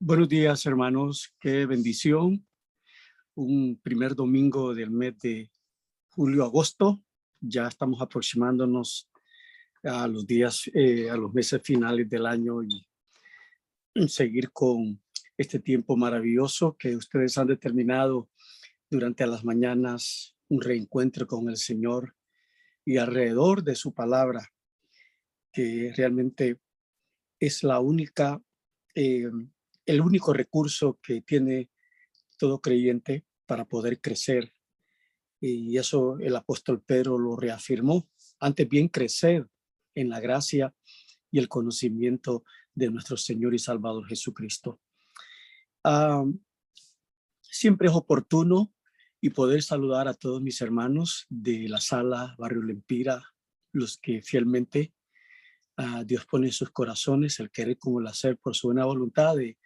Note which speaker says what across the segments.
Speaker 1: Buenos días, hermanos. Qué bendición. Un primer domingo del mes de julio-agosto. Ya estamos aproximándonos a los días, a los meses finales del año y seguir con este tiempo maravilloso que ustedes han determinado durante las mañanas, un reencuentro con el Señor y alrededor de su palabra, que realmente es la única, eh, el único recurso que tiene todo creyente para poder crecer. Y eso el apóstol Pedro lo reafirmó. Antes bien, crecer en la gracia y el conocimiento de nuestro Señor y Salvador Jesucristo. Siempre es oportuno y poder saludar a todos mis hermanos de la sala Barrio Lempira, los que fielmente Dios pone en sus corazones el querer como el hacer por su buena voluntad de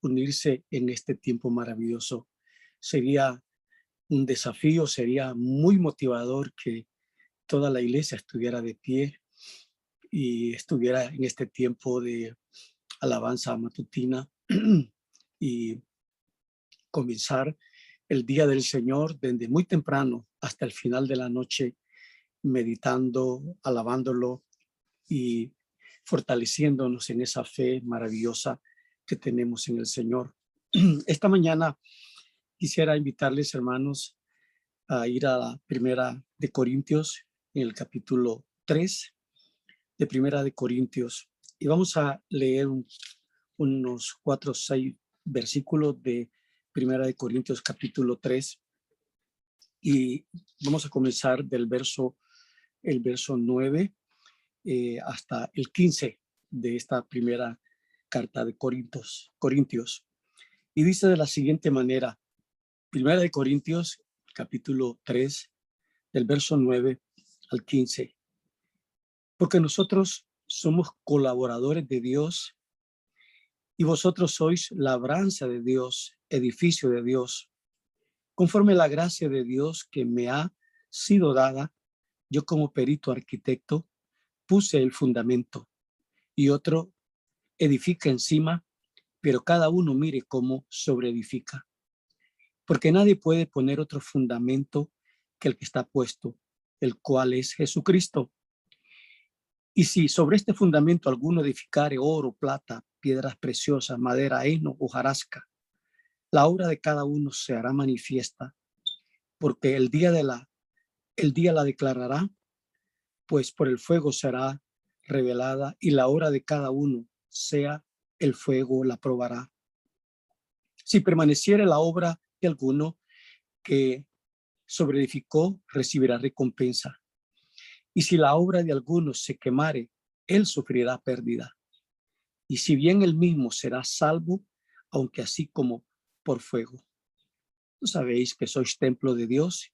Speaker 1: unirse en este tiempo maravilloso. Sería un desafío, sería muy motivador que toda la iglesia estuviera de pie y estuviera en este tiempo de alabanza matutina y comenzar el día del Señor desde muy temprano hasta el final de la noche, meditando, alabándolo y fortaleciéndonos en esa fe maravillosa que tenemos en el Señor. Esta mañana quisiera invitarles, hermanos, a ir a la Primera de Corintios, en el capítulo 3 de Primera de Corintios. Y vamos a leer unos 4 o 6 versículos de Primera de Corintios, capítulo 3. Y vamos a comenzar del el verso 9 hasta el 15 de esta primera carta de Corintios. Y dice de la siguiente manera, Primera de Corintios, capítulo 3, del verso 9 al 15. Porque nosotros somos colaboradores de Dios y vosotros sois labranza de Dios, edificio de Dios. Conforme la gracia de Dios que me ha sido dada, yo como perito arquitecto puse el fundamento y otro edifica encima, pero cada uno mire cómo sobreedifica. Porque nadie puede poner otro fundamento que el que está puesto, el cual es Jesucristo. Y si sobre este fundamento alguno edificare oro, plata, piedras preciosas, madera, heno o hojarasca, la obra de cada uno se hará manifiesta, porque el día la declarará, pues por el fuego será revelada, y la obra de cada uno, sea el fuego, la probará. Si permaneciere la obra de alguno que sobreedificó, recibirá recompensa. Y si la obra de alguno se quemare, él sufrirá pérdida. Y si bien él mismo será salvo, aunque así como por fuego. ¿No sabéis que sois templo de Dios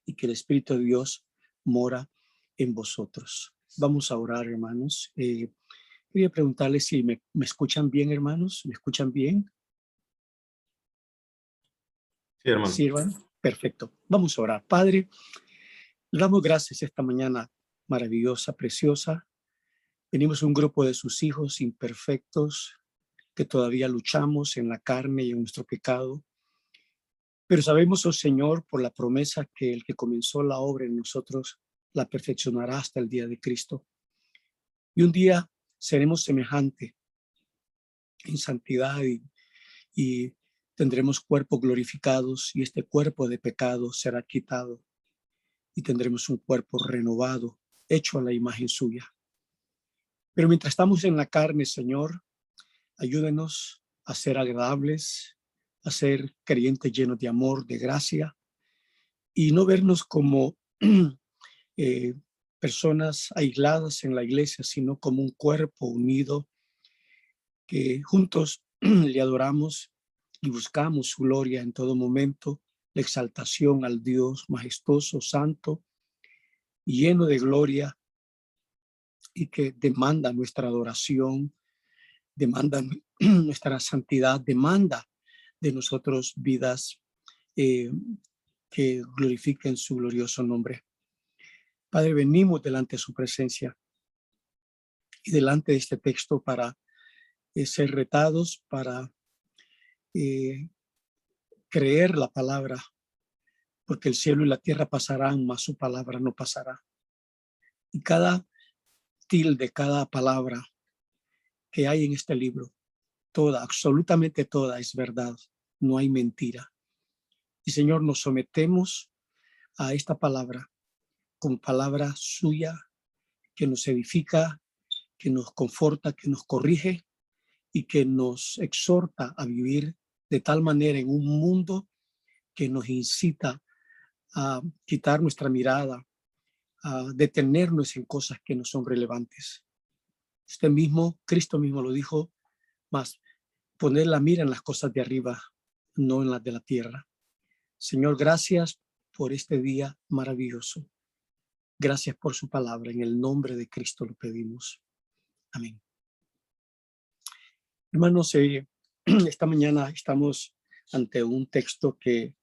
Speaker 1: y que el Espíritu de Dios mora en vosotros? Vamos a orar, hermanos. Quería preguntarles si me escuchan bien, hermanos. ¿Me escuchan bien?
Speaker 2: Sí, hermano.
Speaker 1: Sí, hermano. Perfecto. Vamos a orar. Padre, le damos gracias esta mañana maravillosa, preciosa. Venimos un grupo de sus hijos imperfectos que todavía luchamos en la carne y en nuestro pecado. Pero sabemos, oh Señor, por la promesa que el que comenzó la obra en nosotros la perfeccionará hasta el día de Cristo. Y un día seremos semejantes en santidad y tendremos cuerpos glorificados y este cuerpo de pecado será quitado y tendremos un cuerpo renovado, hecho a la imagen suya. Pero mientras estamos en la carne, Señor, ayúdenos a ser agradables, a ser creyentes llenos de amor, de gracia, y no vernos como eh, personas aisladas en la iglesia, sino como un cuerpo unido que juntos le adoramos y buscamos su gloria en todo momento, la exaltación al Dios majestuoso, santo, lleno de gloria y que demanda nuestra adoración, demanda nuestra santidad, demanda de nosotros vidas eh, que glorifiquen su glorioso nombre. Padre, venimos delante de su presencia y delante de este texto para ser retados, para eh, creer la palabra, porque el cielo y la tierra pasarán, mas su palabra no pasará. Y cada tilde, cada palabra que hay en este libro, toda, absolutamente toda es verdad, no hay mentira. Y Señor, nos sometemos a esta palabra como palabra suya que nos edifica, que nos conforta, que nos corrige y que nos exhorta a vivir de tal manera en un mundo que nos incita a quitar nuestra mirada, a detenernos en cosas que no son relevantes. Usted mismo, Cristo mismo lo dijo, más poner la mira en las cosas de arriba, no en las de la tierra. Señor, gracias por este día maravilloso. Gracias por su palabra. En el nombre de Cristo lo pedimos. Amén. Hermanos, esta mañana estamos ante un texto que,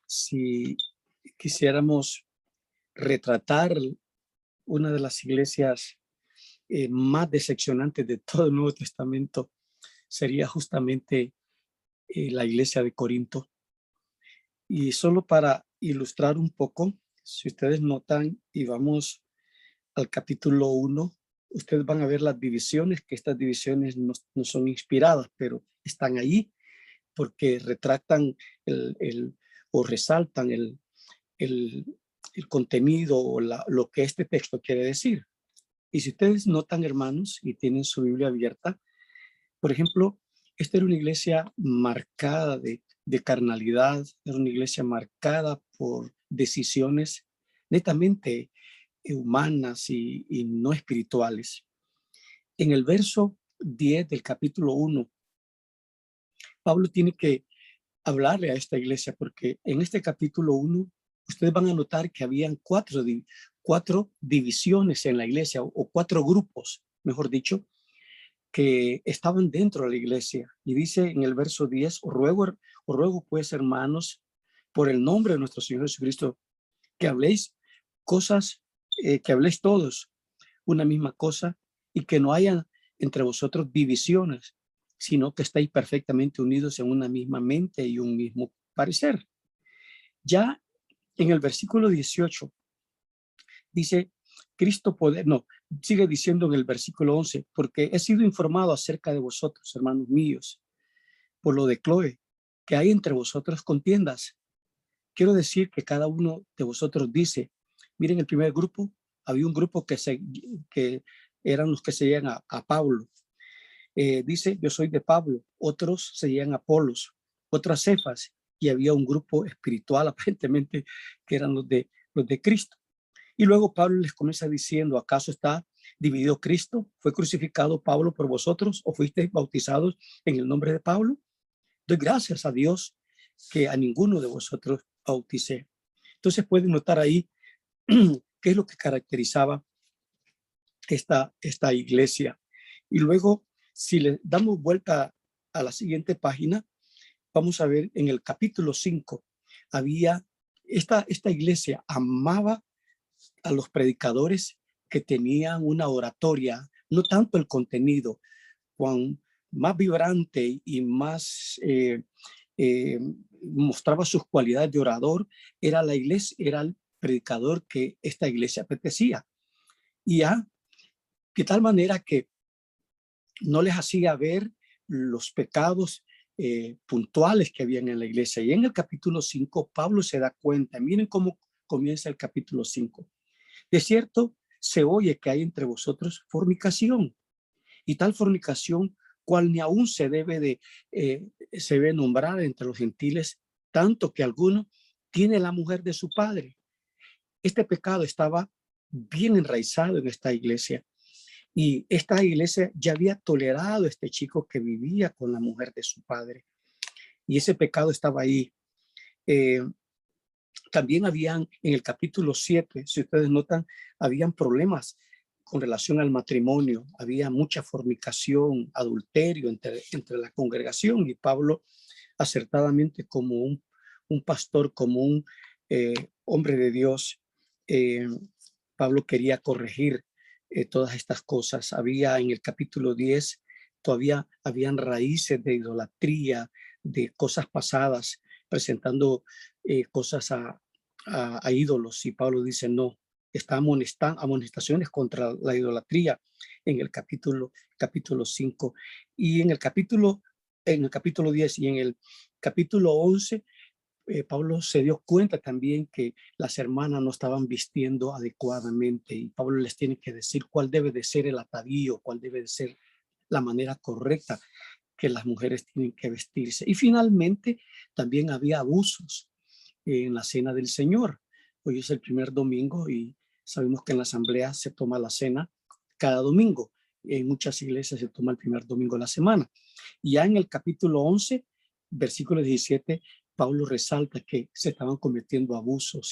Speaker 1: si quisiéramos retratar una de las iglesias más decepcionantes de todo el Nuevo Testamento, sería justamente la iglesia de Corinto. Y solo para ilustrar un poco, si ustedes notan y vamos al capítulo 1, ustedes van a ver las divisiones, que estas divisiones no son inspiradas, pero están ahí porque retratan o resaltan el contenido o lo que este texto quiere decir. Y si ustedes notan, hermanos, y tienen su Biblia abierta, por ejemplo, esta era una iglesia marcada de carnalidad, era una iglesia marcada por decisiones netamente humanas y no espirituales. En el verso 10 del capítulo 1, Pablo tiene que hablarle a esta iglesia porque en este capítulo 1 ustedes van a notar que habían cuatro divisiones en la iglesia o cuatro grupos, mejor dicho, que estaban dentro de la iglesia. Y dice en el verso 10, os ruego pues, hermanos, por el nombre de nuestro Señor Jesucristo, que habléis cosas, que habléis todos una misma cosa y que no haya entre vosotros divisiones, sino que estéis perfectamente unidos en una misma mente y un mismo parecer. Ya en el versículo 18 dice, Cristo poder, no, sigue diciendo en el versículo 11, porque he sido informado acerca de vosotros, hermanos míos, por lo de Cloé, que hay entre vosotros contiendas. Quiero decir que cada uno de vosotros dice, miren el primer grupo, había un grupo que eran los que seguían a Pablo. Dice, yo soy de Pablo, otros seguían a Apolos, otras Cefas, y había un grupo espiritual aparentemente que eran los de Cristo. Y luego Pablo les comienza diciendo, ¿acaso está dividido Cristo? ¿Fue crucificado Pablo por vosotros o fuisteis bautizados en el nombre de Pablo? Doy gracias a Dios que a ninguno de vosotros bauticé. Entonces pueden notar ahí qué es lo que caracterizaba esta iglesia. Y luego, si le damos vuelta a la siguiente página, vamos a ver en el capítulo 5, había esta iglesia amaba a los predicadores que tenían una oratoria, no tanto el contenido, cuán más vibrante y más mostraba sus cualidades de orador, era la iglesia, era el predicador que esta iglesia apetecía. Y de tal manera que no les hacía ver los pecados puntuales que habían en la iglesia. Y en el capítulo 5, Pablo se da cuenta, miren cómo comienza el capítulo 5. De cierto, se oye que hay entre vosotros fornicación, y tal fornicación cual ni aún se debe nombrar entre los gentiles, tanto que alguno tiene la mujer de su padre. Este pecado estaba bien enraizado en esta iglesia, y esta iglesia ya había tolerado a este chico que vivía con la mujer de su padre, y ese pecado estaba ahí. También habían en el capítulo 7, si ustedes notan, habían problemas con relación al matrimonio, había mucha fornicación, adulterio entre la congregación, y Pablo acertadamente como un pastor, como un hombre de Dios, Pablo quería corregir todas estas cosas. Había en el capítulo 10, todavía habían raíces de idolatría, de cosas pasadas, presentando cosas a ídolos. Y Pablo dice, no, está amonestaciones contra la idolatría en el capítulo 5. Y en el capítulo 10 y en el capítulo 11, Pablo se dio cuenta también que las hermanas no estaban vistiendo adecuadamente, y Pablo les tiene que decir cuál debe de ser el atavío, cuál debe de ser la manera correcta que las mujeres tienen que vestirse. Y finalmente también había abusos en la cena del Señor. Hoy es el primer domingo y sabemos que en la asamblea se toma la cena cada domingo. En muchas iglesias se toma el primer domingo de la semana. Y ya en el capítulo 11, versículo 17, Pablo resalta que se estaban cometiendo abusos,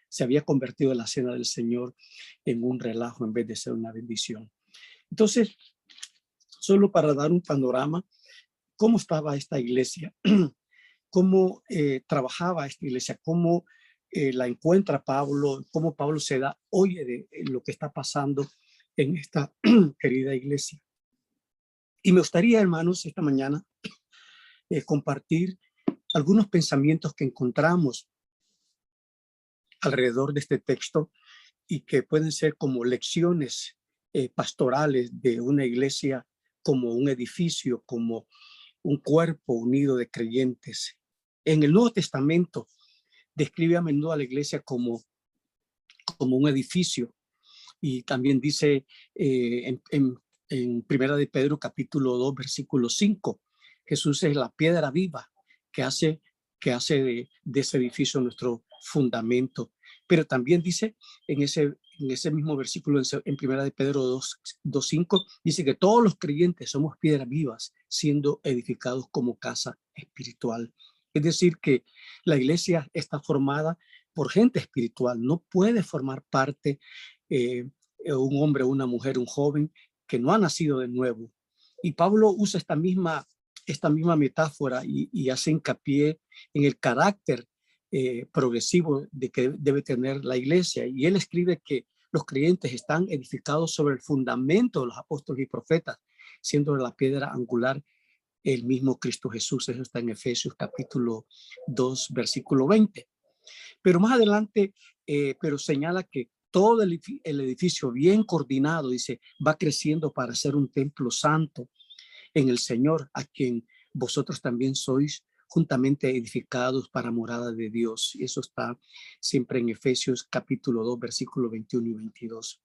Speaker 1: se había convertido la cena del Señor en un relajo en vez de ser una bendición. Entonces, solo para dar un panorama, ¿cómo estaba esta iglesia? ¿Cómo trabajaba esta iglesia? ¿Cómo la encuentra Pablo? ¿Cómo Pablo se da, oye, de lo que está pasando en esta querida iglesia? Y me gustaría, hermanos, esta mañana compartir algunos pensamientos que encontramos alrededor de este texto y que pueden ser como lecciones pastorales de una iglesia, como un edificio, como un cuerpo unido de creyentes. En el Nuevo Testamento describe a menudo a la iglesia como un edificio, y también dice en Primera de Pedro capítulo 2 versículo 5, Jesús es la piedra viva que hace de ese edificio nuestro fundamento. Pero también dice en ese mismo versículo, en Primera de Pedro 2:5, dice que todos los creyentes somos piedras vivas siendo edificados como casa espiritual. Es decir, que la iglesia está formada por gente espiritual. No puede formar parte un hombre, una mujer, un joven que no ha nacido de nuevo. Y Pablo usa esta misma metáfora y hace hincapié en el carácter progresivo de que debe tener la iglesia. Y él escribe que los creyentes están edificados sobre el fundamento de los apóstoles y profetas, siendo la piedra angular el mismo Cristo Jesús. Eso está en Efesios capítulo 2, versículo 20. Pero más adelante, pero señala que todo el edificio bien coordinado, dice, va creciendo para ser un templo santo en el Señor, a quien vosotros también sois juntamente edificados para morada de Dios. Y eso está siempre en Efesios capítulo 2, versículo 21 y 22.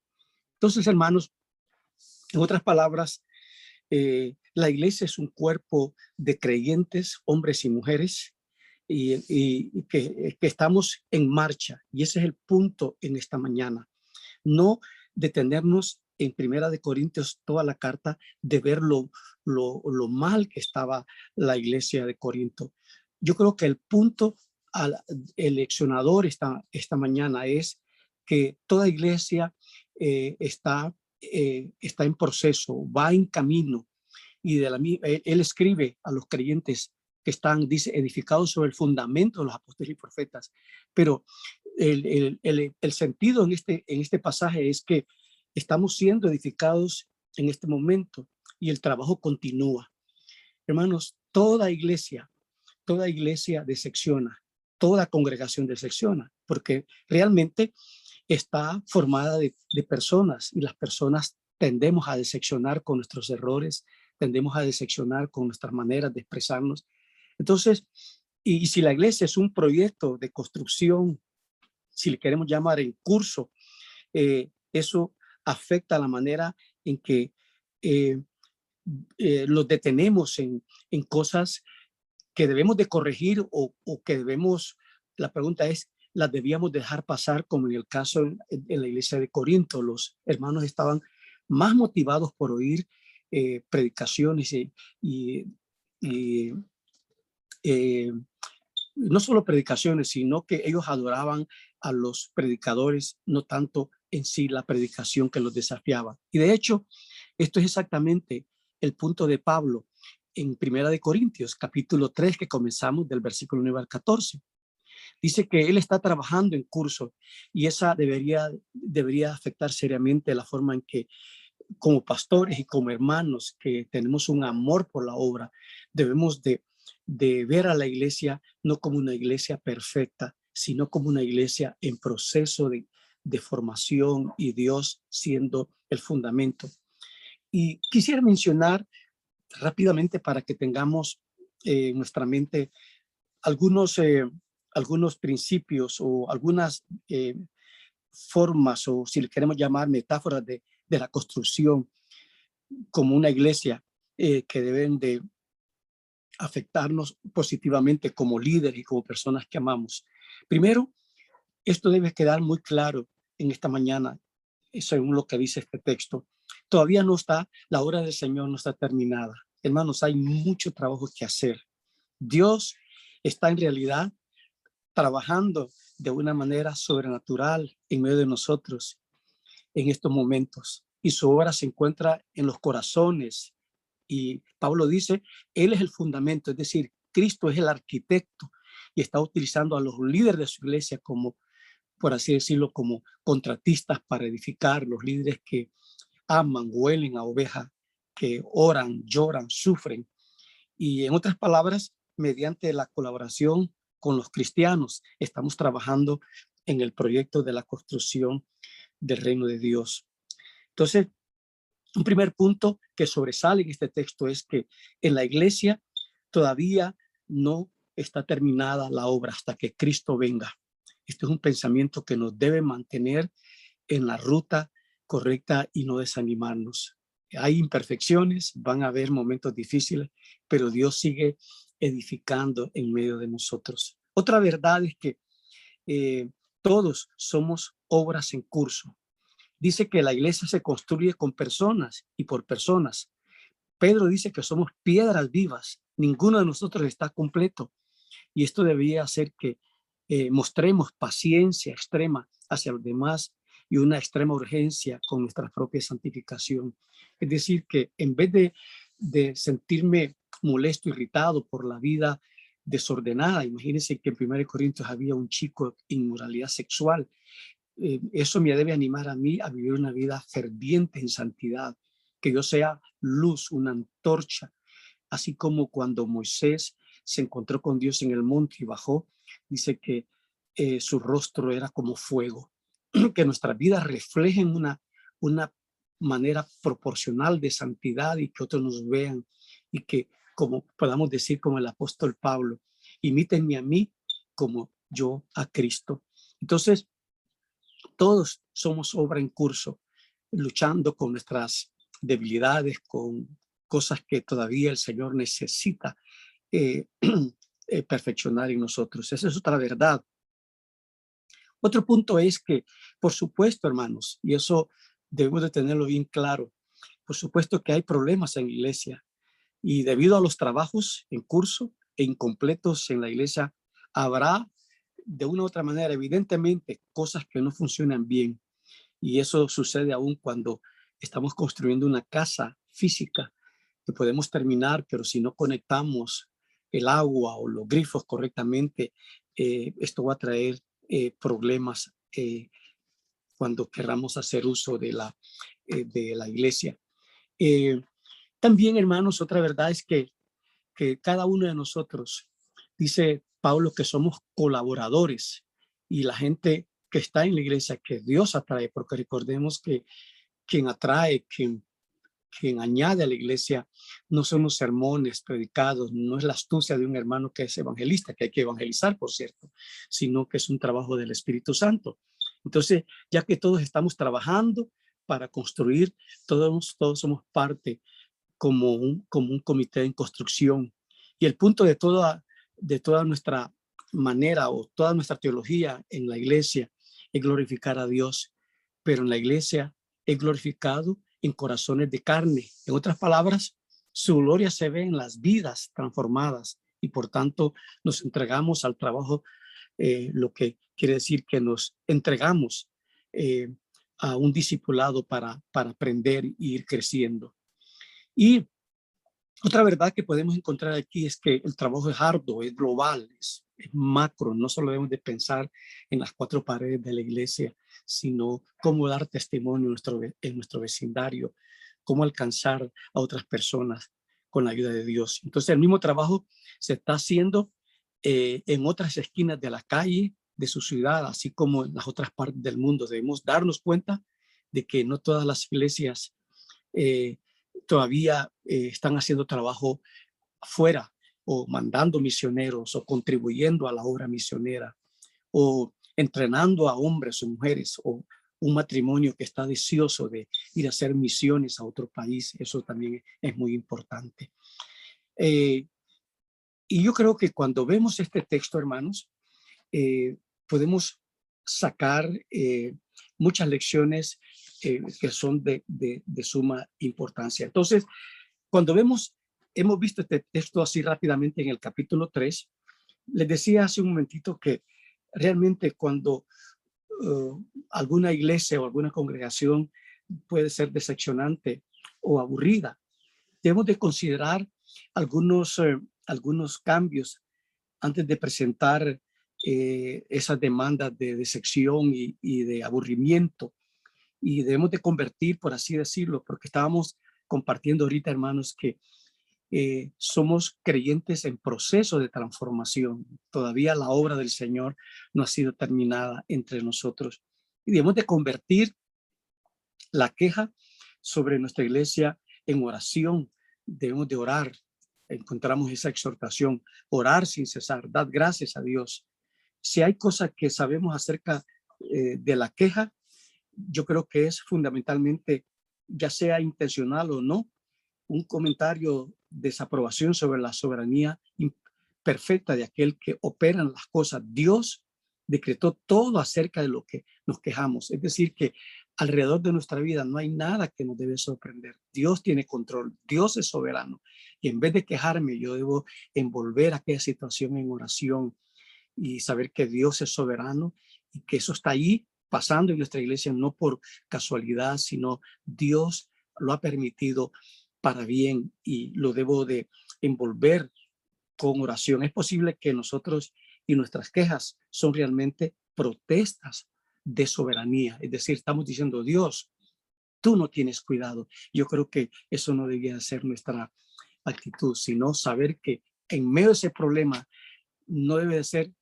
Speaker 1: Entonces, hermanos, en otras palabras, la iglesia es un cuerpo de creyentes, hombres y mujeres, y que estamos en marcha. Y ese es el punto en esta mañana. No detenernos en Primera de Corintios, toda la carta, de ver lo mal que estaba la iglesia de Corinto. Yo creo que el punto el leccionador esta mañana es que toda iglesia está en proceso, va en camino. Y él escribe a los creyentes que están, dice, edificados sobre el fundamento de los apóstoles y profetas. Pero el sentido en este pasaje es que estamos siendo edificados en este momento y el trabajo continúa. Hermanos, toda iglesia decepciona, toda congregación decepciona, porque realmente está formada de personas, y las personas tendemos a decepcionar con nuestros errores, tendemos a decepcionar con nuestras maneras de expresarnos. Entonces, y si la iglesia es un proyecto de construcción, si le queremos llamar en curso, eso afecta la manera en que los detenemos en cosas que debemos de corregir o que debemos, la pregunta es, las debíamos dejar pasar, como en el caso en la iglesia de Corinto. Los hermanos estaban más motivados por oír predicaciones y no solo predicaciones, sino que ellos adoraban a los predicadores, no tanto en sí la predicación que los desafiaba. Y de hecho, esto es exactamente el punto de Pablo en Primera de Corintios, capítulo 3, que comenzamos del versículo 9 al 14. Dice que él está trabajando en curso, y esa debería afectar seriamente la forma en que, como pastores y como hermanos que tenemos un amor por la obra, debemos de de ver a la iglesia no como una iglesia perfecta, sino como una iglesia en proceso de formación y Dios siendo el fundamento. Y quisiera mencionar rápidamente para que tengamos en nuestra mente algunos, algunos principios o algunas formas, o si le queremos llamar metáforas de la construcción como una iglesia que deben de afectarnos positivamente como líderes y como personas que amamos. Primero, esto debe quedar muy claro en esta mañana, según lo que dice este texto. Todavía no está, la obra del Señor no está terminada. Hermanos, hay mucho trabajo que hacer. Dios está en realidad trabajando de una manera sobrenatural en medio de nosotros en estos momentos. Y su obra se encuentra en los corazones. Y Pablo dice, Él es el fundamento, es decir, Cristo es el arquitecto y está utilizando a los líderes de su iglesia como, por así decirlo, como contratistas para edificar, los líderes que aman, huelen a oveja, que oran, lloran, sufren. Y en otras palabras, mediante la colaboración con los cristianos, estamos trabajando en el proyecto de la construcción del reino de Dios. Entonces, un primer punto que sobresale en este texto es que en la iglesia todavía no está terminada la obra hasta que Cristo venga. Este es un pensamiento que nos debe mantener en la ruta correcta y no desanimarnos. Hay imperfecciones, van a haber momentos difíciles, pero Dios sigue edificando en medio de nosotros. Otra verdad es que todos somos obras en curso. Dice que la iglesia se construye con personas y por personas. Pedro dice que somos piedras vivas. Ninguno de nosotros está completo. Y esto debería hacer que mostremos paciencia extrema hacia los demás y una extrema urgencia con nuestra propia santificación. Es decir, que en vez de sentirme molesto, irritado por la vida desordenada, imagínense que en 1 Corintios había un chico en inmoralidad sexual. Eso me debe animar a mí a vivir una vida ferviente en santidad, que yo sea luz, una antorcha, así como cuando Moisés se encontró con Dios en el monte y bajó, dice que su rostro era como fuego, que nuestras vidas reflejen una manera proporcional de santidad y que otros nos vean y que, como podamos decir como el apóstol Pablo, imítenme a mí como yo a Cristo. Entonces, todos somos obra en curso, luchando con nuestras debilidades, con cosas que todavía el Señor necesita eh, perfeccionar en nosotros. Esa es otra verdad. Otro punto es que, por supuesto, hermanos, y eso debemos de tenerlo bien claro, por supuesto que hay problemas en la iglesia y debido a los trabajos en curso e incompletos en la iglesia, habrá de una u otra manera, evidentemente, cosas que no funcionan bien. Y eso sucede aún cuando estamos construyendo una casa física que podemos terminar, pero si no conectamos el agua o los grifos correctamente, esto va a traer problemas cuando queramos hacer uso de la iglesia. Eh, También, hermanos, otra verdad es que cada uno de nosotros, dice Pablo, que somos colaboradores y la gente que está en la iglesia, que Dios atrae, porque recordemos que quien atrae, quien añade a la iglesia, no son los sermones predicados, no es la astucia de un hermano que es evangelista, que hay que evangelizar, por cierto, sino que es un trabajo del Espíritu Santo. Entonces, ya que todos estamos trabajando para construir, todos somos parte como un comité en construcción. Y el punto de toda nuestra manera o toda nuestra teología en la iglesia es glorificar a Dios, pero en la iglesia es glorificado en corazones de carne. En otras palabras, su gloria se ve en las vidas transformadas y por tanto nos entregamos al trabajo, lo que quiere decir que nos entregamos eh, a un discipulado para aprender e ir creciendo. Y otra verdad que podemos encontrar aquí es que el trabajo es arduo, es global, es macro. No solo debemos de pensar en las cuatro paredes de la iglesia, sino cómo dar testimonio en nuestro vecindario, cómo alcanzar a otras personas, con la ayuda de Dios. Entonces el mismo trabajo se está haciendo en otras esquinas de la calle de su ciudad, así como en las otras partes del mundo. Debemos darnos cuenta de que no todas las iglesias todavía están haciendo trabajo afuera, o mandando misioneros, o contribuyendo a la obra misionera, o entrenando a hombres o mujeres, o un matrimonio que está deseoso de ir a hacer misiones a otro país. Eso también es muy importante. Y yo creo que cuando vemos este texto, hermanos, podemos sacar muchas lecciones que son de suma importancia. Entonces, cuando hemos visto este texto así rápidamente en el capítulo 3, les decía hace un momentito que realmente cuando alguna iglesia o alguna congregación puede ser decepcionante o aburrida, debemos de considerar algunos cambios antes de presentar esas demandas de decepción y de aburrimiento. Y debemos de convertir, por así decirlo, porque estábamos compartiendo ahorita, hermanos, que somos creyentes en proceso de transformación. Todavía la obra del Señor no ha sido terminada entre nosotros. Y debemos de convertir la queja sobre nuestra iglesia en oración. Debemos de orar. Encontramos esa exhortación, orar sin cesar, dar gracias a Dios. Si hay cosas que sabemos acerca de la queja, yo creo que es fundamentalmente, ya sea intencional o no, un comentario de desaprobación sobre la soberanía perfecta de aquel que opera en las cosas. Dios decretó todo acerca de lo que nos quejamos. Es decir, que alrededor de nuestra vida no hay nada que nos debe sorprender. Dios tiene control, Dios es soberano. Y en vez de quejarme, yo debo envolver aquella situación en oración y saber que Dios es soberano y que eso está ahí pasando en nuestra iglesia no por casualidad, sino Dios lo ha permitido para bien y lo debo de envolver con oración. Es posible que nosotros y nuestras quejas son realmente protestas de soberanía. Es decir, estamos diciendo, Dios, tú no tienes cuidado. Yo creo que eso no debía ser nuestra actitud, sino saber que en medio de ese problema no debe de ser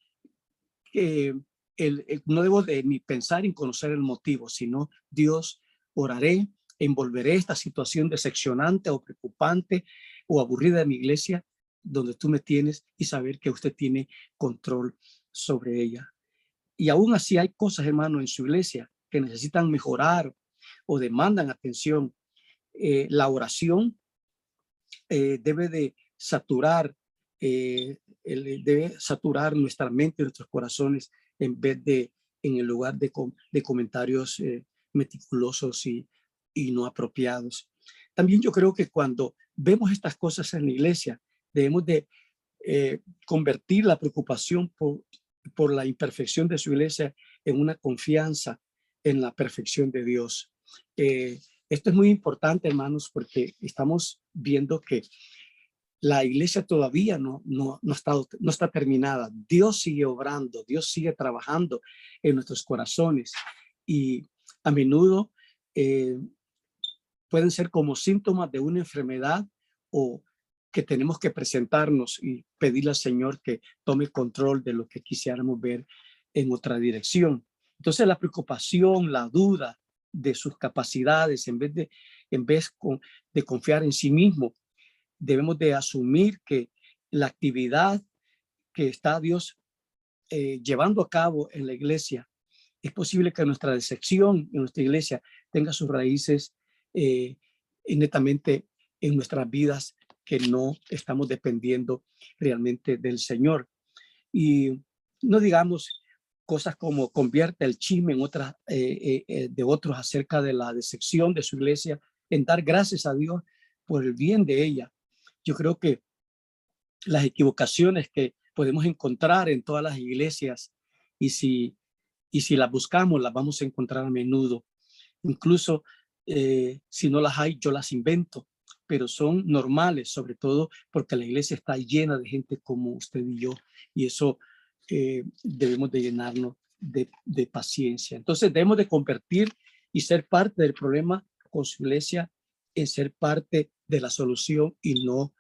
Speaker 1: no debo de ni pensar en conocer el motivo, sino Dios, oraré, envolveré esta situación decepcionante o preocupante o aburrida de mi iglesia donde tú me tienes y saber que usted tiene control sobre ella. Y aún así hay cosas, hermano, en su iglesia que necesitan mejorar o demandan atención. La oración debe de saturar, debe saturar nuestra mente y nuestros corazones en vez de, en el lugar de comentarios meticulosos y no apropiados. También yo creo que cuando vemos estas cosas en la iglesia, debemos de convertir la preocupación por la imperfección de su iglesia en una confianza en la perfección de Dios. Esto es muy importante, hermanos, porque estamos viendo que la iglesia todavía no está terminada. Dios sigue obrando, Dios sigue trabajando en nuestros corazones y a menudo pueden ser como síntomas de una enfermedad o que tenemos que presentarnos y pedirle al Señor que tome control de lo que quisiéramos ver en otra dirección. Entonces la preocupación, la duda de sus capacidades, en vez de confiar en sí mismo, debemos de asumir que la actividad que está Dios llevando a cabo en la iglesia, es posible que nuestra decepción en nuestra iglesia tenga sus raíces netamente en nuestras vidas que no estamos dependiendo realmente del Señor. Y no digamos cosas como convierte el chisme en de otros acerca de la decepción de su iglesia, en dar gracias a Dios por el bien de ella. Yo creo que las equivocaciones que podemos encontrar en todas las iglesias y si las buscamos, las vamos a encontrar a menudo. Incluso si no las hay, yo las invento, pero son normales, sobre todo porque la iglesia está llena de gente como usted y yo, y eso debemos de llenarnos de paciencia. Entonces debemos de convertir y ser parte del problema con su iglesia en ser parte de la solución y no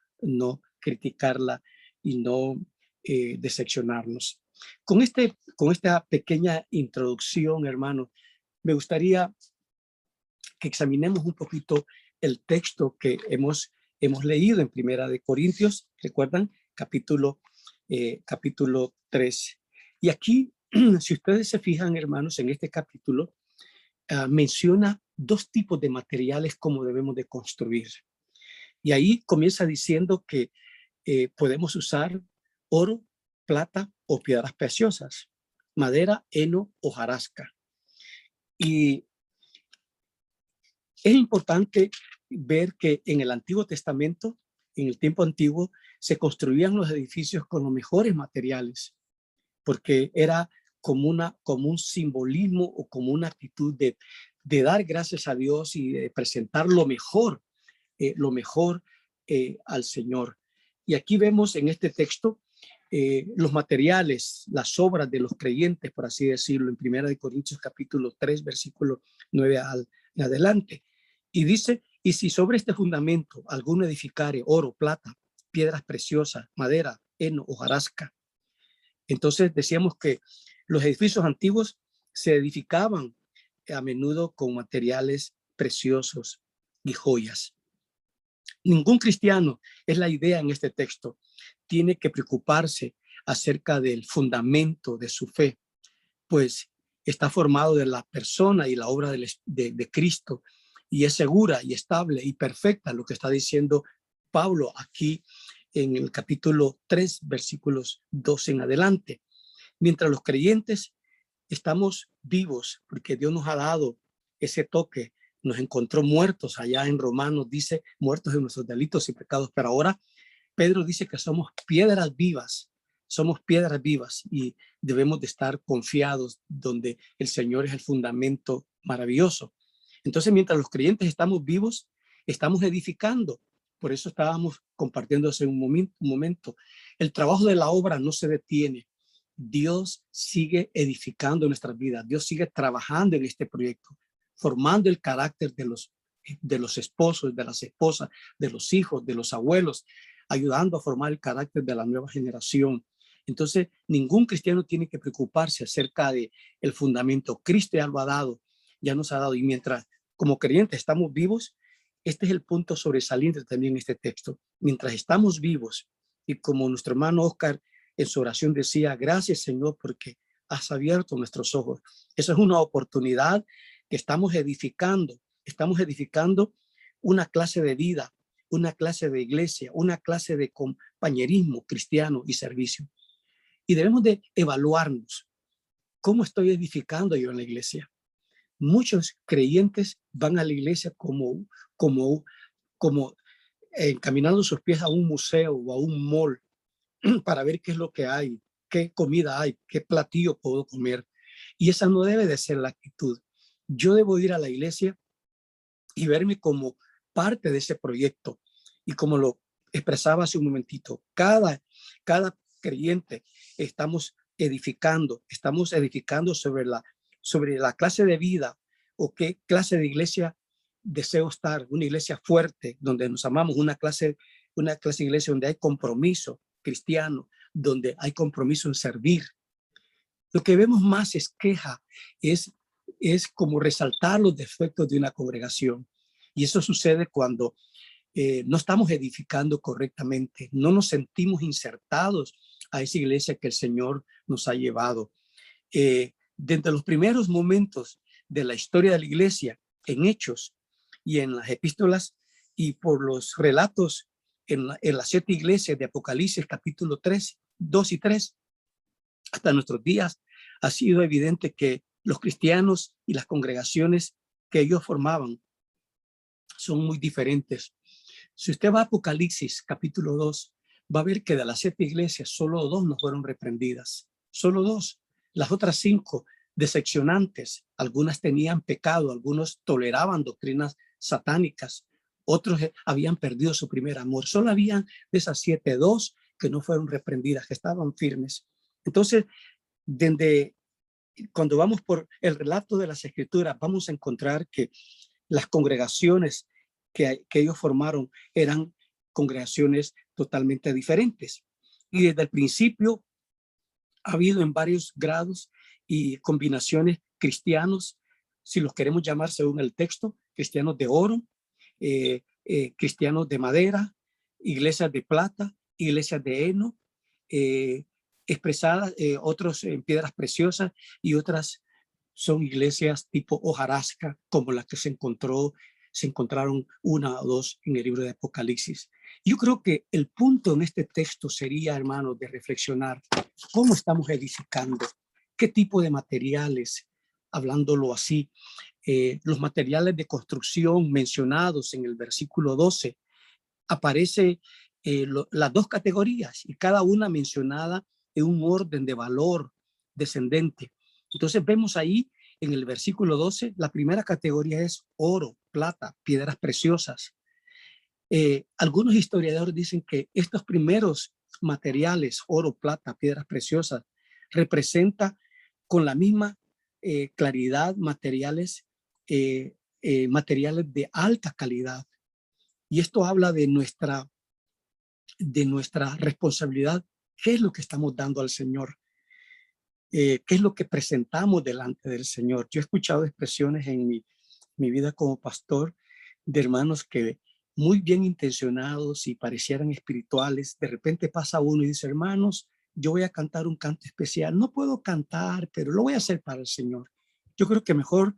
Speaker 1: criticarla y no decepcionarnos. Con esta pequeña introducción, hermano, me gustaría que examinemos un poquito el texto que hemos leído en Primera de Corintios, ¿recuerdan? Capítulo 3. Y aquí, si ustedes se fijan, hermanos, en este capítulo, menciona dos tipos de materiales como debemos de construir. Y ahí comienza diciendo que podemos usar oro, plata o piedras preciosas, madera, heno o hojarasca. Y es importante ver que en el Antiguo Testamento, en el tiempo antiguo, se construían los edificios con los mejores materiales, porque era como un simbolismo o como una actitud de dar gracias a Dios y de presentar lo mejor al Señor. Y aquí vemos en este texto los materiales, las obras de los creyentes, por así decirlo, en Primera de Corintios capítulo 3, versículo 9 en adelante. Y dice, y si sobre este fundamento alguno edificare oro, plata, piedras preciosas, madera, heno, hojarasca. Entonces decíamos que los edificios antiguos se edificaban a menudo con materiales preciosos y joyas. Ningún cristiano, es la idea en este texto, tiene que preocuparse acerca del fundamento de su fe, pues está formado de la persona y la obra de Cristo, y es segura y estable y perfecta, lo que está diciendo Pablo aquí en el capítulo 3, versículos 12 en adelante. Mientras los creyentes estamos vivos, porque Dios nos ha dado ese toque, nos encontró muertos, allá en Romanos dice, muertos en nuestros delitos y pecados, pero ahora Pedro dice que somos piedras vivas y debemos de estar confiados donde el Señor es el fundamento maravilloso. Entonces, mientras los creyentes estamos vivos, estamos edificando. Por eso estábamos compartiendo hace un momento. El trabajo de la obra no se detiene. Dios sigue edificando nuestras vidas. Dios sigue trabajando en este proyecto, formando el carácter de los esposos, de las esposas, de los hijos, de los abuelos, ayudando a formar el carácter de la nueva generación. Entonces, ningún cristiano tiene que preocuparse acerca de el fundamento. Cristo ya lo ha dado, ya nos ha dado. Y mientras como creyentes estamos vivos, este es el punto sobresaliente también en este texto. Mientras estamos vivos, y como nuestro hermano Oscar en su oración decía, gracias Señor porque has abierto nuestros ojos. Esa es una oportunidad que estamos edificando una clase de vida, una clase de iglesia, una clase de compañerismo cristiano y servicio. Y debemos de evaluarnos. ¿Cómo estoy edificando yo en la iglesia? Muchos creyentes van a la iglesia como encaminando sus pies a un museo o a un mall para ver qué es lo que hay, qué comida hay, qué platillo puedo comer. Y esa no debe de ser la actitud. Yo debo ir a la iglesia y verme como parte de ese proyecto. Y como lo expresaba hace un momentito, cada creyente estamos edificando sobre la clase de vida o qué clase de iglesia deseo estar. Una iglesia fuerte, donde nos amamos, una clase de iglesia donde hay compromiso cristiano, donde hay compromiso en servir. Lo que vemos más es queja, es como resaltar los defectos de una congregación. Y eso sucede cuando no estamos edificando correctamente, no nos sentimos insertados a esa iglesia que el Señor nos ha llevado. Desde los primeros momentos de la historia de la iglesia, en Hechos y en las epístolas y por los relatos en las 7 iglesias de Apocalipsis, capítulo 3, 2 y 3, hasta nuestros días, ha sido evidente que los cristianos y las congregaciones que ellos formaban son muy diferentes. Si usted va a Apocalipsis capítulo 2, va a ver que de las 7 iglesias, solo 2 no fueron reprendidas. Solo 2. Las otras 5, decepcionantes. Algunas tenían pecado, algunos toleraban doctrinas satánicas, otros habían perdido su primer amor. Solo habían de esas 7, 2 que no fueron reprendidas, que estaban firmes. Entonces, cuando vamos por el relato de las escrituras, vamos a encontrar que las congregaciones que ellos formaron eran congregaciones totalmente diferentes. Y desde el principio ha habido en varios grados y combinaciones cristianos, si los queremos llamar según el texto, cristianos de oro, cristianos de madera, iglesias de plata, iglesias de heno, expresadas, otros en piedras preciosas y otras son iglesias tipo hojarasca, como las que se encontraron una o dos en el libro de Apocalipsis. Yo creo que el punto en este texto sería, hermanos, de reflexionar cómo estamos edificando, qué tipo de materiales, hablándolo así, los materiales de construcción mencionados en el versículo 12, aparece las dos categorías y cada una mencionada en un orden de valor descendente. Entonces vemos ahí en el versículo 12, la primera categoría es oro, plata, piedras preciosas. Algunos historiadores dicen que estos primeros materiales, oro, plata, piedras preciosas, representa con la misma claridad materiales de alta calidad. Y esto habla de nuestra responsabilidad. ¿Qué es lo que estamos dando al Señor? ¿Qué es lo que presentamos delante del Señor? Yo he escuchado expresiones en mi vida como pastor de hermanos que muy bien intencionados y parecieran espirituales, de repente pasa uno y dice, hermanos, yo voy a cantar un canto especial. No puedo cantar, pero lo voy a hacer para el Señor. Yo creo que mejor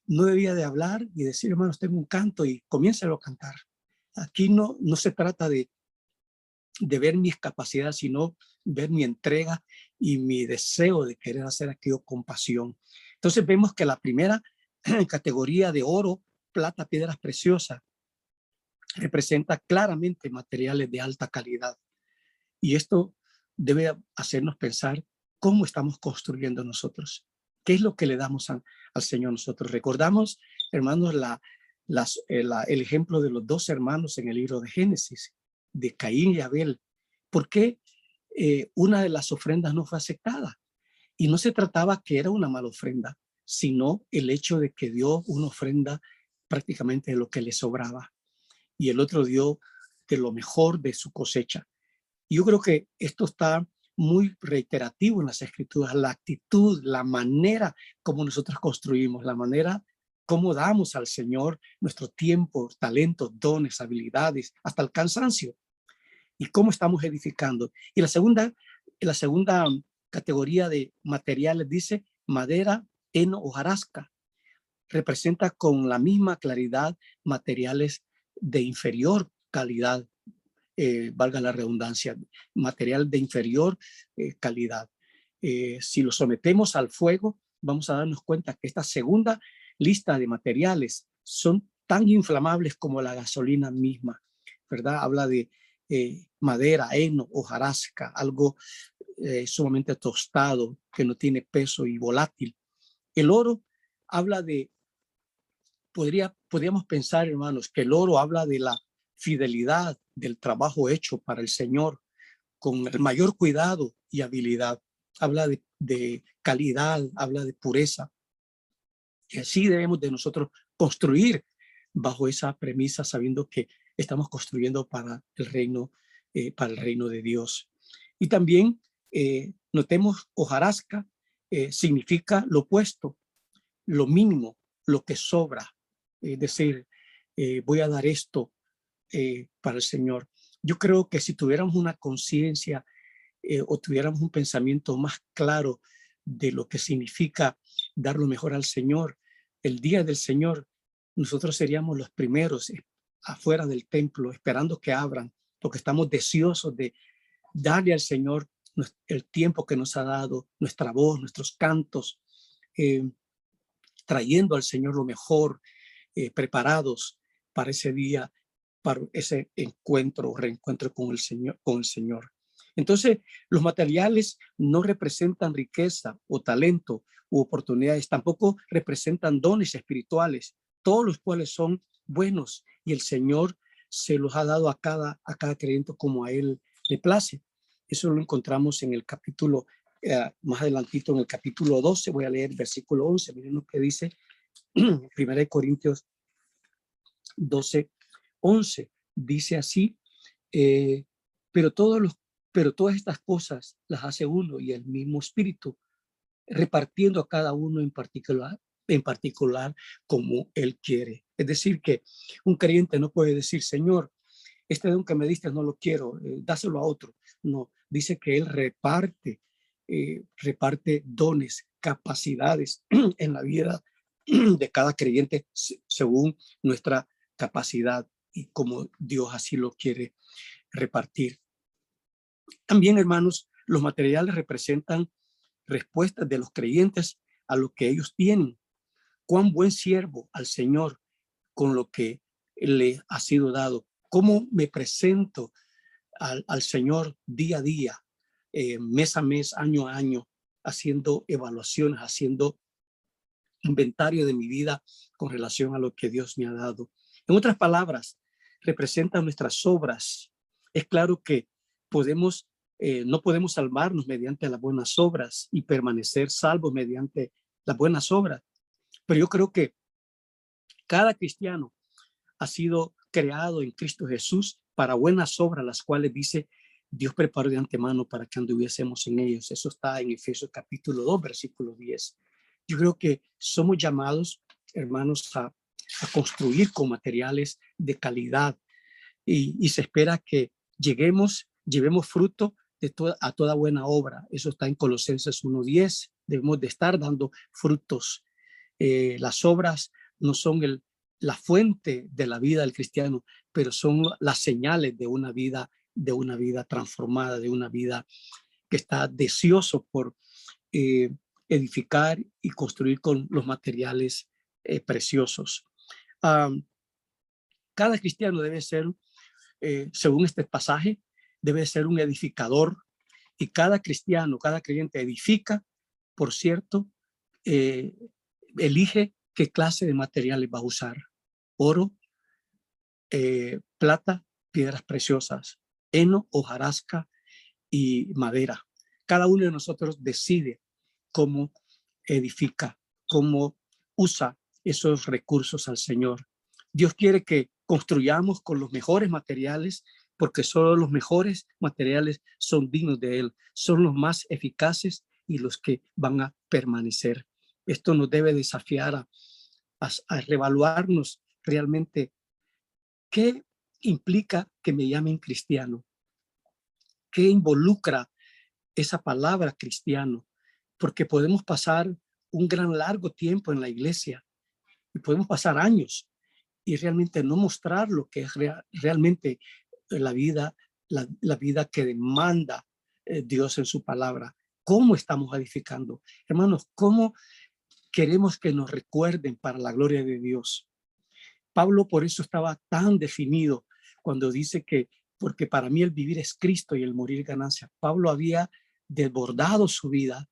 Speaker 1: no debía de hablar y decir, hermanos, tengo un canto y comiéncelo a cantar. Aquí no se trata de ver mis capacidades, sino ver mi entrega y mi deseo de querer hacer aquello con pasión. Entonces vemos que la primera categoría de oro, plata, piedras preciosas, representa claramente materiales de alta calidad. Y esto debe hacernos pensar cómo estamos construyendo nosotros. ¿Qué es lo que le damos al Señor nosotros? Recordamos, hermanos, el ejemplo de los dos hermanos en el libro de Génesis, de Caín y Abel. ¿Por qué una de las ofrendas no fue aceptada? Y no se trataba que era una mala ofrenda, sino el hecho de que dio una ofrenda prácticamente de lo que le sobraba. Y el otro dio de lo mejor de su cosecha. Y yo creo que esto está muy reiterativo en las escrituras, la actitud, la manera como nosotros construimos, la manera como damos al Señor nuestro tiempo, talentos, dones, habilidades, hasta el cansancio, y cómo estamos edificando. Y la segunda categoría de materiales dice madera, heno, hojarasca. Representa con la misma claridad materiales de inferior calidad, valga la redundancia, material de inferior calidad. Si lo sometemos al fuego, vamos a darnos cuenta que esta segunda lista de materiales son tan inflamables como la gasolina misma, ¿verdad? Habla de madera, heno, hojarasca, algo sumamente tostado, que no tiene peso y volátil. El oro habla de, podríamos pensar, hermanos, que el oro habla de la fidelidad del trabajo hecho para el Señor con el mayor cuidado y habilidad. Habla de calidad, habla de pureza. Y así debemos de nosotros construir bajo esa premisa, sabiendo que estamos construyendo para el reino de Dios. Y también notemos hojarasca significa lo opuesto, lo mínimo, lo que sobra. Es decir, voy a dar esto para el Señor. Yo creo que si tuviéramos una conciencia o tuviéramos un pensamiento más claro de lo que significa dar lo mejor al Señor, el día del Señor, nosotros seríamos los primeros afuera del templo, esperando que abran, porque estamos deseosos de darle al Señor el tiempo que nos ha dado, nuestra voz, nuestros cantos, trayendo al Señor lo mejor, preparados para ese día, para ese encuentro o reencuentro con el Señor. Entonces, los materiales no representan riqueza o talento u oportunidades, tampoco representan dones espirituales, todos los cuales son buenos y el Señor se los ha dado a cada creyente como a Él le place. Eso lo encontramos en el capítulo, más adelantito en el capítulo 12, voy a leer el versículo 11, miren lo que dice 1 Corintios 12, 11 dice así, eh, pero, pero todas estas cosas las hace uno y el mismo Espíritu, repartiendo a cada uno en particular como Él quiere. Es decir, que un creyente no puede decir, Señor, este don que me diste no lo quiero, dáselo a otro. No, dice que Él reparte dones, capacidades en la vida de cada creyente según nuestra capacidad y como Dios así lo quiere repartir. También, hermanos, los materiales representan respuestas de los creyentes a lo que ellos tienen. Cuán buen siervo al Señor con lo que le ha sido dado. Cómo me presento al Señor día a día, mes a mes, año a año, haciendo evaluaciones, haciendo inventario de mi vida con relación a lo que Dios me ha dado. En otras palabras, representa nuestras obras. Es claro que no podemos salvarnos mediante las buenas obras y permanecer salvos mediante las buenas obras, pero yo creo que cada cristiano ha sido creado en Cristo Jesús para buenas obras, las cuales dice Dios preparó de antemano para que anduviésemos en ellos. Eso está en Efesios capítulo 2, versículo 10. Yo creo que somos llamados, hermanos, a construir con materiales de calidad y se espera que llevemos fruto a toda buena obra. Eso está en Colosenses 1:10. Debemos de estar dando frutos. Las obras no son la fuente de la vida del cristiano, pero son las señales de una vida transformada, de una vida que está deseoso por edificar y construir con los materiales preciosos. Cada cristiano debe ser, según este pasaje, debe ser un edificador, y cada cristiano, cada creyente edifica, por cierto, elige qué clase de materiales va a usar: oro, plata, piedras preciosas, heno, hojarasca y madera. Cada uno de nosotros decide cómo edifica, cómo usa esos recursos al Señor. Dios quiere que construyamos con los mejores materiales, porque solo los mejores materiales son dignos de Él, son los más eficaces y los que van a permanecer. Esto nos debe desafiar a reevaluarnos realmente qué implica que me llamen cristiano, qué involucra esa palabra cristiano, porque podemos pasar un gran largo tiempo en la iglesia y podemos pasar años y realmente no mostrar lo que es realmente la vida, la vida que demanda Dios en su palabra. ¿Cómo estamos edificando? Hermanos, ¿cómo queremos que nos recuerden para la gloria de Dios? Pablo por eso estaba tan definido cuando dice que, porque para mí el vivir es Cristo y el morir ganancia. Pablo había desbordado su vida.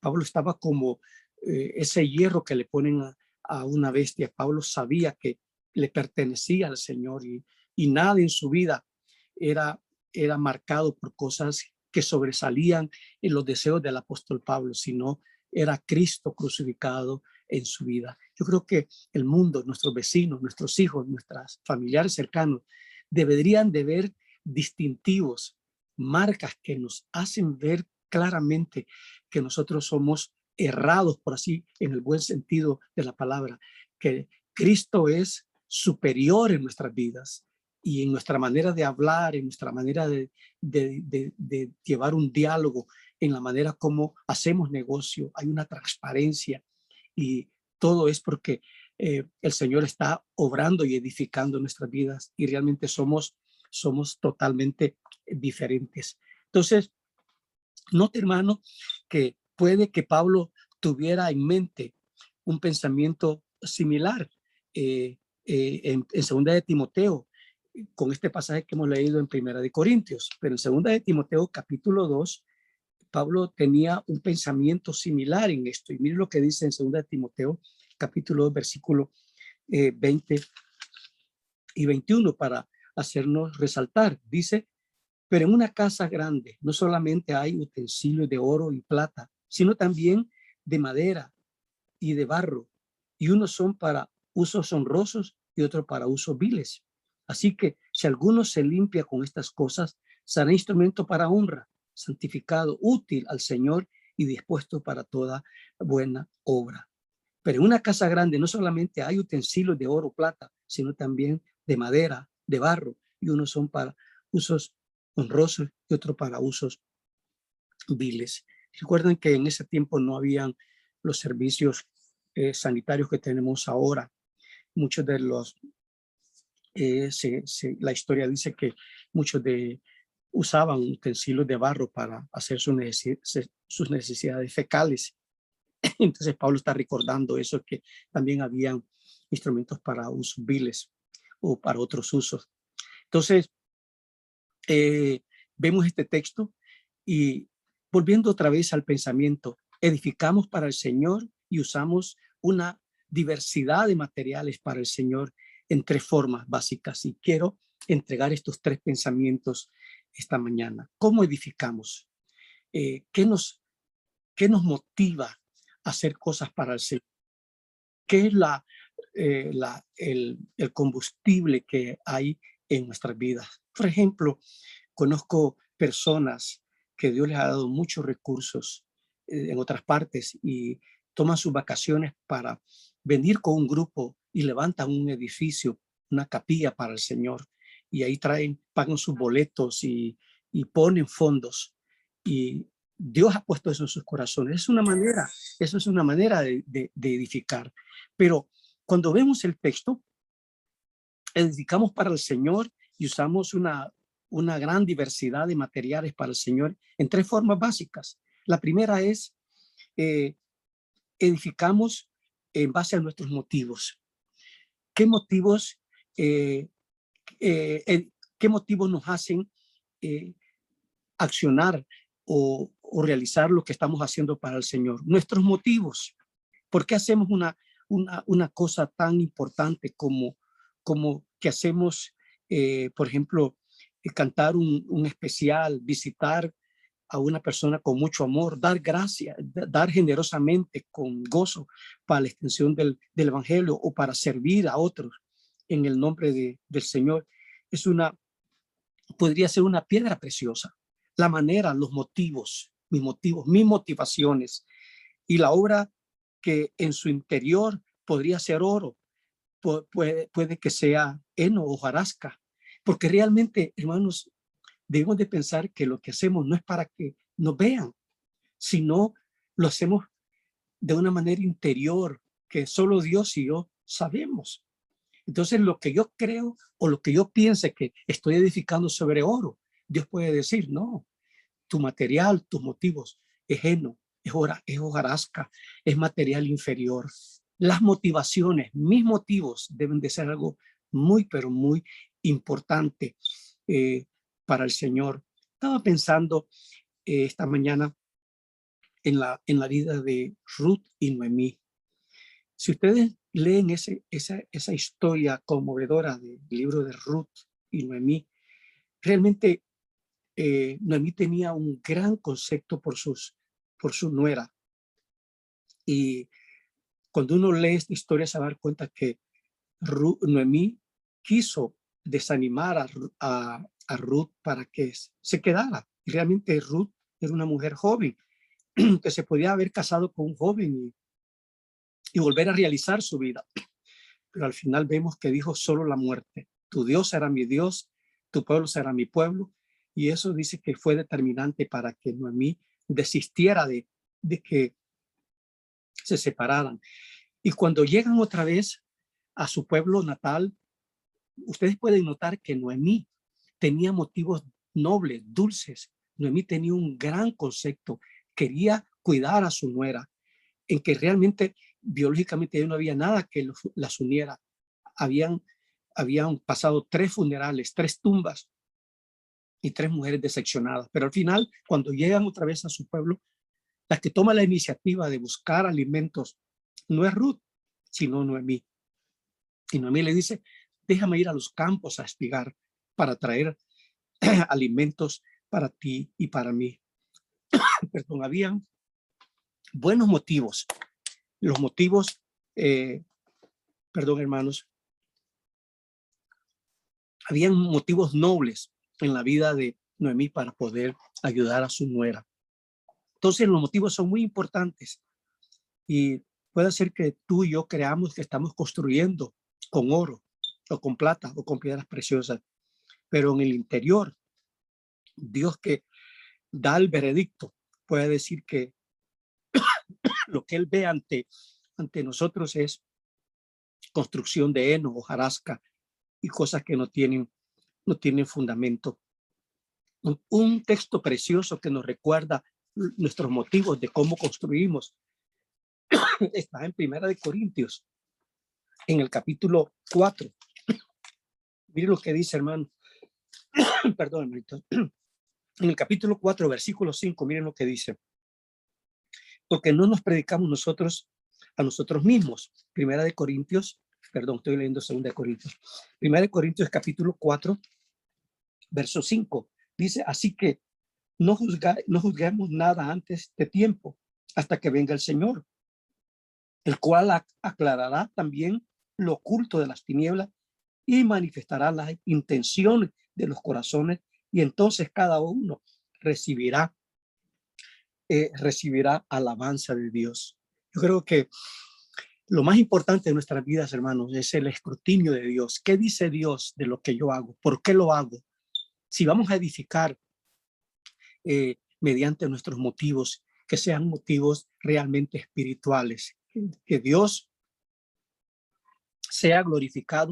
Speaker 1: Pablo estaba como ese hierro que le ponen a una bestia. Pablo sabía que le pertenecía al Señor y nada en su vida era marcado por cosas que sobresalían en los deseos del apóstol Pablo, sino era Cristo crucificado en su vida. Yo creo que el mundo, nuestros vecinos, nuestros hijos, nuestros familiares cercanos deberían de ver distintivos, marcas que nos hacen ver claramente que nosotros somos errados, por así, en el buen sentido de la palabra, que Cristo es superior en nuestras vidas y en nuestra manera de hablar, en nuestra manera de llevar un diálogo, en la manera como hacemos negocio. Hay una transparencia y todo es porque el Señor está obrando y edificando nuestras vidas y realmente somos totalmente diferentes. Entonces, note, hermano, que puede que Pablo tuviera en mente un pensamiento similar en segunda de Timoteo, con este pasaje que hemos leído en Primera de Corintios, pero en segunda de Timoteo capítulo 2, Pablo tenía un pensamiento similar en esto. Y mire lo que dice en segunda de Timoteo capítulo 2, versículo 20 y 21 para hacernos resaltar. Dice: pero en una casa grande no solamente hay utensilios de oro y plata, sino también de madera y de barro, y unos son para usos honrosos y otros para usos viles. Así que si alguno se limpia con estas cosas, será instrumento para honra, santificado, útil al Señor y dispuesto para toda buena obra. Pero en una casa grande no solamente hay utensilios de oro o plata, sino también de madera, de barro, y unos son para usos honrosos y otros para usos viles. Recuerden que en ese tiempo no habían los servicios sanitarios que tenemos ahora. Muchos de los, la historia dice que muchos usaban utensilios de barro para hacer sus necesidades fecales. Entonces Pablo está recordando eso, que también habían instrumentos para usos viles o para otros usos. Entonces, vemos este texto y volviendo otra vez al pensamiento, edificamos para el Señor y usamos una diversidad de materiales para el Señor en 3 formas básicas. Y quiero entregar estos 3 pensamientos esta mañana. ¿Cómo edificamos? ¿Qué nos motiva a hacer cosas para el Señor? ¿Qué es el combustible que hay en nuestras vidas? Por ejemplo, conozco personas que Dios les ha dado muchos recursos en otras partes y toman sus vacaciones para venir con un grupo y levantan un edificio, una capilla para el Señor. Y ahí pagan sus boletos y ponen fondos. Y Dios ha puesto eso en sus corazones. Eso es una manera de edificar. Pero cuando vemos el texto, edificamos para el Señor y usamos una gran diversidad de materiales para el Señor en 3 formas básicas. La primera es edificamos en base a nuestros motivos. ¿Qué motivos, qué motivos nos hacen accionar o realizar lo que estamos haciendo para el Señor? Nuestros motivos. ¿Por qué hacemos una cosa tan importante como que hacemos, por ejemplo, cantar un especial, visitar a una persona con mucho amor, dar gracia, dar generosamente, con gozo, para la extensión del evangelio o para servir a otros en el nombre del Señor? Podría ser una piedra preciosa. La manera, los motivos, mis motivaciones y la obra que en su interior podría ser oro, puede que sea heno o hojarasca, porque realmente, hermanos, debemos de pensar que lo que hacemos no es para que nos vean, sino lo hacemos de una manera interior que solo Dios y yo sabemos. Entonces, lo que yo creo o lo que yo piense que estoy edificando sobre oro, Dios puede decir, no, tu material, tus motivos es heno, es hojarasca, es material inferior. Las motivaciones, mis motivos deben de ser algo muy, pero muy importante para el Señor. Estaba pensando esta mañana en la vida de Ruth y Noemí. Si ustedes leen esa historia conmovedora del libro de Ruth y Noemí, realmente Noemí tenía un gran concepto por su nuera. Y cuando uno lee esta historia se va a dar cuenta que Noemí quiso desanimar a Ruth para que se quedara. Y realmente Ruth era una mujer joven que se podía haber casado con un joven y volver a realizar su vida. Pero al final vemos que dijo solo la muerte. Tu Dios será mi Dios, tu pueblo será mi pueblo. Y eso dice que fue determinante para que Noemí desistiera de que se separaran. Y cuando llegan otra vez a su pueblo natal, ustedes pueden notar que Noemí tenía motivos nobles, dulces. Noemí tenía un gran concepto. Quería cuidar a su nuera, en que realmente biológicamente no había nada que las uniera. Habían pasado 3 funerales, 3 tumbas y 3 mujeres decepcionadas. Pero al final, cuando llegan otra vez a su pueblo, la que toma la iniciativa de buscar alimentos no es Ruth, sino Noemí. Y Noemí le dice, déjame ir a los campos a espigar para traer alimentos para ti y para mí. Perdón, habían buenos motivos. Los motivos, perdón hermanos, Habían motivos nobles en la vida de Noemí para poder ayudar a su nuera. Entonces los motivos son muy importantes y puede ser que tú y yo creamos que estamos construyendo con oro o con plata o con piedras preciosas, pero en el interior, Dios que da el veredicto puede decir que lo que Él ve ante nosotros es construcción de heno, hojarasca y cosas que no tienen fundamento. Un texto precioso que nos recuerda nuestros motivos de cómo construimos está en Primera de Corintios, en el capítulo 4. Mire lo que dice, hermano. Perdón, hermanito. En el capítulo 4, versículo 5, miren lo que dice. Porque no nos predicamos nosotros a nosotros mismos. Primera de Corintios, perdón, estoy leyendo Segunda de Corintios. Primera de Corintios, capítulo 4, verso 5. Dice, así que no juzguemos nada antes de tiempo, hasta que venga el Señor, el cual aclarará también lo oculto de las tinieblas y manifestará las intenciones de los corazones, y entonces cada uno recibirá alabanza de Dios. Yo creo que lo más importante de nuestras vidas, hermanos, es el escrutinio de Dios. ¿Qué dice Dios de lo que yo hago? ¿Por qué lo hago? Si vamos a edificar mediante nuestros motivos, que sean motivos realmente espirituales, que Dios sea glorificado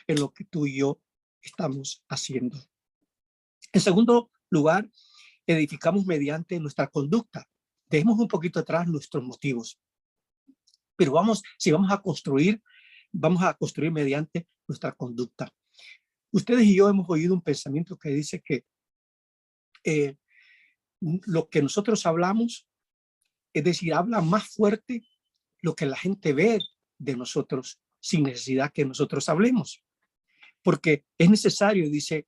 Speaker 1: en lo que tú y yo estamos haciendo. En segundo lugar, edificamos mediante nuestra conducta. Dejemos un poquito atrás nuestros motivos, pero si vamos a construir mediante nuestra conducta. Ustedes y yo hemos oído un pensamiento que dice que lo que nosotros hablamos, es decir, habla más fuerte lo que la gente ve de nosotros sin necesidad que nosotros hablemos. Porque es necesario, dice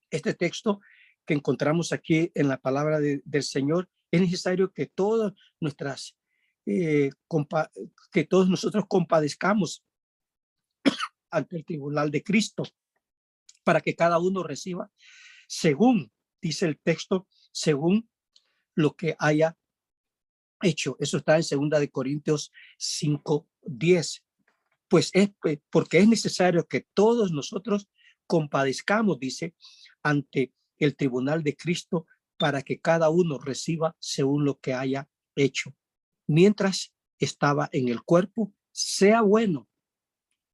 Speaker 1: este texto que encontramos aquí en la palabra del Señor, es necesario que todas nuestras, que todos nosotros compadezcamos ante el tribunal de Cristo, para que cada uno reciba según, dice el texto, según lo que haya hecho. Eso está en 2 de Corintios 5:10. Pues porque es necesario que todos nosotros compadezcamos, dice, ante el tribunal de Cristo, para que cada uno reciba según lo que haya hecho, mientras estaba en el cuerpo, sea bueno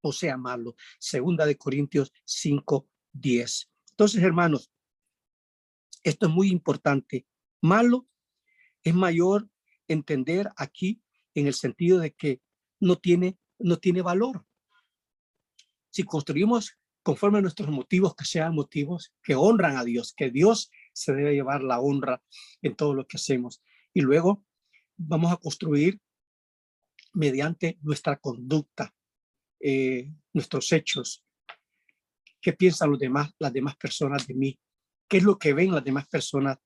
Speaker 1: o sea malo. 2 de Corintios 5:10. Entonces, hermanos, esto es muy importante. Malo es mayor entender aquí en el sentido de que no tiene valor. Si construimos conforme a nuestros motivos, que sean motivos que honran a Dios, que Dios se debe llevar la honra en todo lo que hacemos. Y luego vamos a construir mediante nuestra conducta, nuestros hechos. ¿Qué piensan las demás personas de mí? ¿Qué es lo que ven las demás personas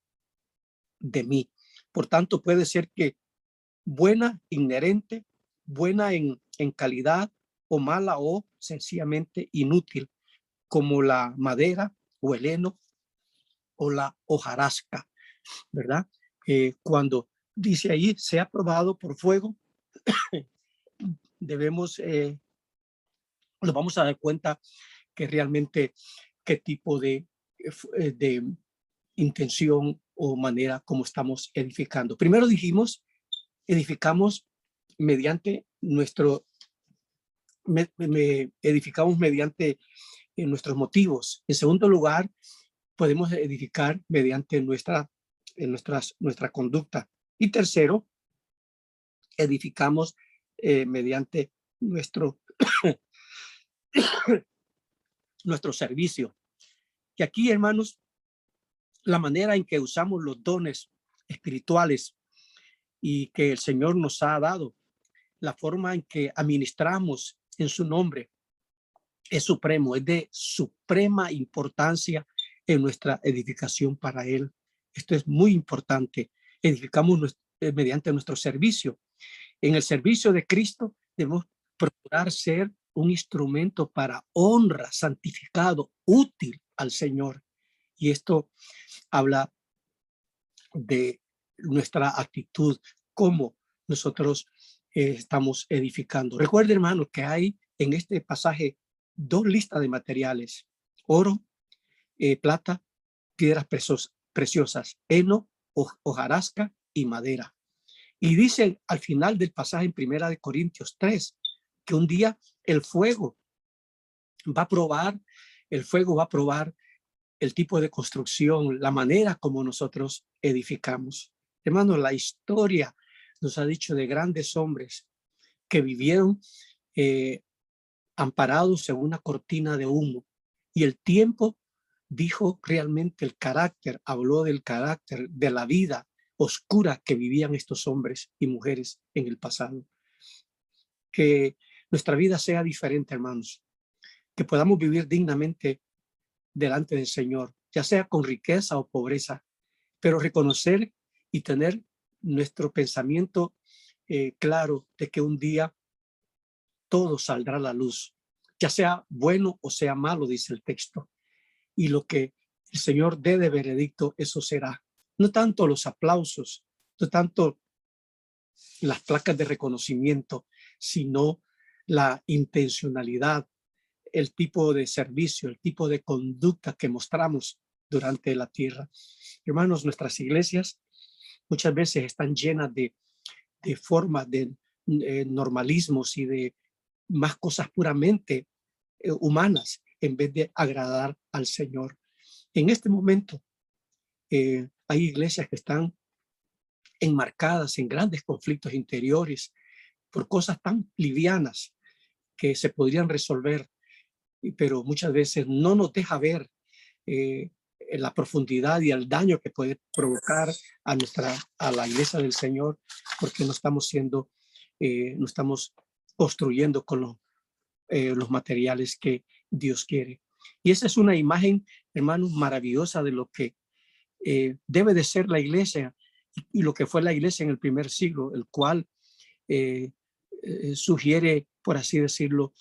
Speaker 1: de mí? Por tanto, puede ser que buena, inherente, buena en calidad, o mala o sencillamente inútil, como la madera o el heno o la hojarasca, ¿verdad? Cuando dice ahí, sea probado por fuego, nos vamos a dar cuenta que realmente qué tipo de intención o manera como estamos edificando. Primero dijimos, edificamos mediante edificamos mediante nuestros motivos. En segundo lugar, podemos edificar mediante nuestra conducta. Y tercero, edificamos mediante nuestro servicio. Y aquí, hermanos, la manera en que usamos los dones espirituales y que el Señor nos ha dado, la forma en que administramos en su nombre, es supremo, es de suprema importancia en nuestra edificación para Él. Esto es muy importante. Edificamos mediante nuestro servicio. En el servicio de Cristo debemos procurar ser un instrumento para honra, santificado, útil al Señor. Y esto habla de nuestra actitud, cómo nosotros estamos edificando. Recuerden, hermanos, que hay en este pasaje dos listas de materiales: oro, plata, piedras preciosas, heno, hojarasca y madera. Y dice al final del pasaje en 1 Corintios 3 que un día el fuego va a probar, el tipo de construcción, la manera como nosotros edificamos. Hermano, la historia nos ha dicho de grandes hombres que vivieron amparados en una cortina de humo, y el tiempo dijo realmente el carácter, habló del carácter, de la vida oscura que vivían estos hombres y mujeres en el pasado. Que nuestra vida sea diferente, hermanos, que podamos vivir dignamente delante del Señor, ya sea con riqueza o pobreza, pero reconocer y tener nuestro pensamiento claro de que un día todo saldrá a la luz, ya sea bueno o sea malo, dice el texto. Y lo que el Señor dé de veredicto, eso será. No tanto los aplausos, no tanto las placas de reconocimiento, sino la intencionalidad, el tipo de servicio, el tipo de conducta que mostramos durante la tierra. Hermanos, nuestras iglesias muchas veces están llenas de formas, de normalismos y de más cosas puramente humanas en vez de agradar al Señor. En este momento hay iglesias que están enmarcadas en grandes conflictos interiores por cosas tan livianas que se podrían resolver, pero muchas veces no nos deja ver la profundidad y el daño que puede provocar a la iglesia del Señor, porque no estamos construyendo con los materiales que Dios quiere. Y esa es una imagen, hermanos, maravillosa de lo que debe de ser la iglesia y lo que fue la iglesia en el primer siglo, el cual sugiere, por así decirlo,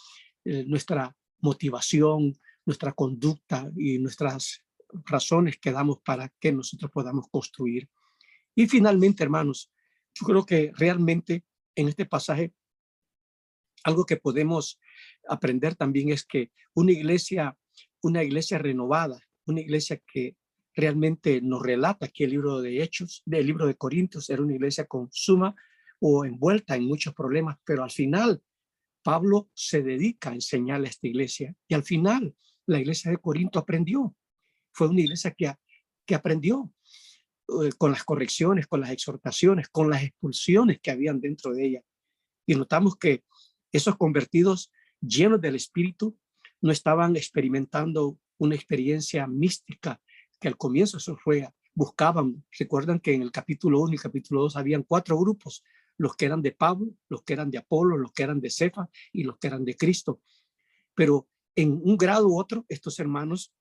Speaker 1: nuestra motivación, nuestra conducta y nuestras razones que damos para que nosotros podamos construir. Y finalmente, hermanos, yo creo que realmente en este pasaje algo que podemos aprender también es que una iglesia renovada, una iglesia que realmente nos relata aquí el libro de Hechos, del libro de Corintios, era una iglesia con suma o envuelta en muchos problemas, pero al final Pablo se dedica a enseñarle a esta iglesia, y al final la iglesia de Corinto aprendió. Fue una iglesia que aprendió con las correcciones, con las exhortaciones, con las expulsiones que habían dentro de ella. Y notamos que esos convertidos llenos del Espíritu no estaban experimentando una experiencia mística que al comienzo eso fue, buscaban. Recuerdan que en el capítulo 1 y capítulo 2 habían 4 grupos: los que eran de Pablo, los que eran de Apolo, los que eran de Cefa y los que eran de Cristo. Pero en un grado u otro, estos hermanos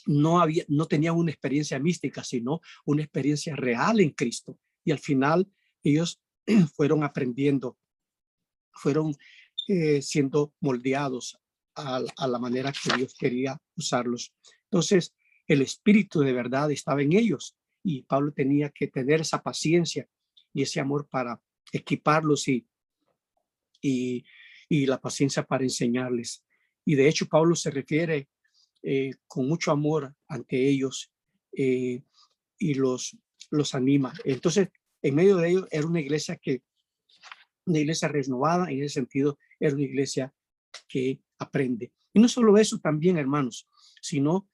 Speaker 1: no tenían una experiencia mística, sino una experiencia real en Cristo. Y al final ellos fueron aprendiendo, fueron siendo moldeados a la manera que Dios quería usarlos. Entonces, el Espíritu de verdad estaba en ellos, y Pablo tenía que tener esa paciencia y ese amor para equiparlos y, y la paciencia para enseñarles. Y de hecho, Pablo se refiere con mucho amor ante ellos y los anima. Entonces, en medio de ellos era una iglesia renovada. En ese sentido, era una iglesia que aprende. Y no solo eso también, hermanos, sino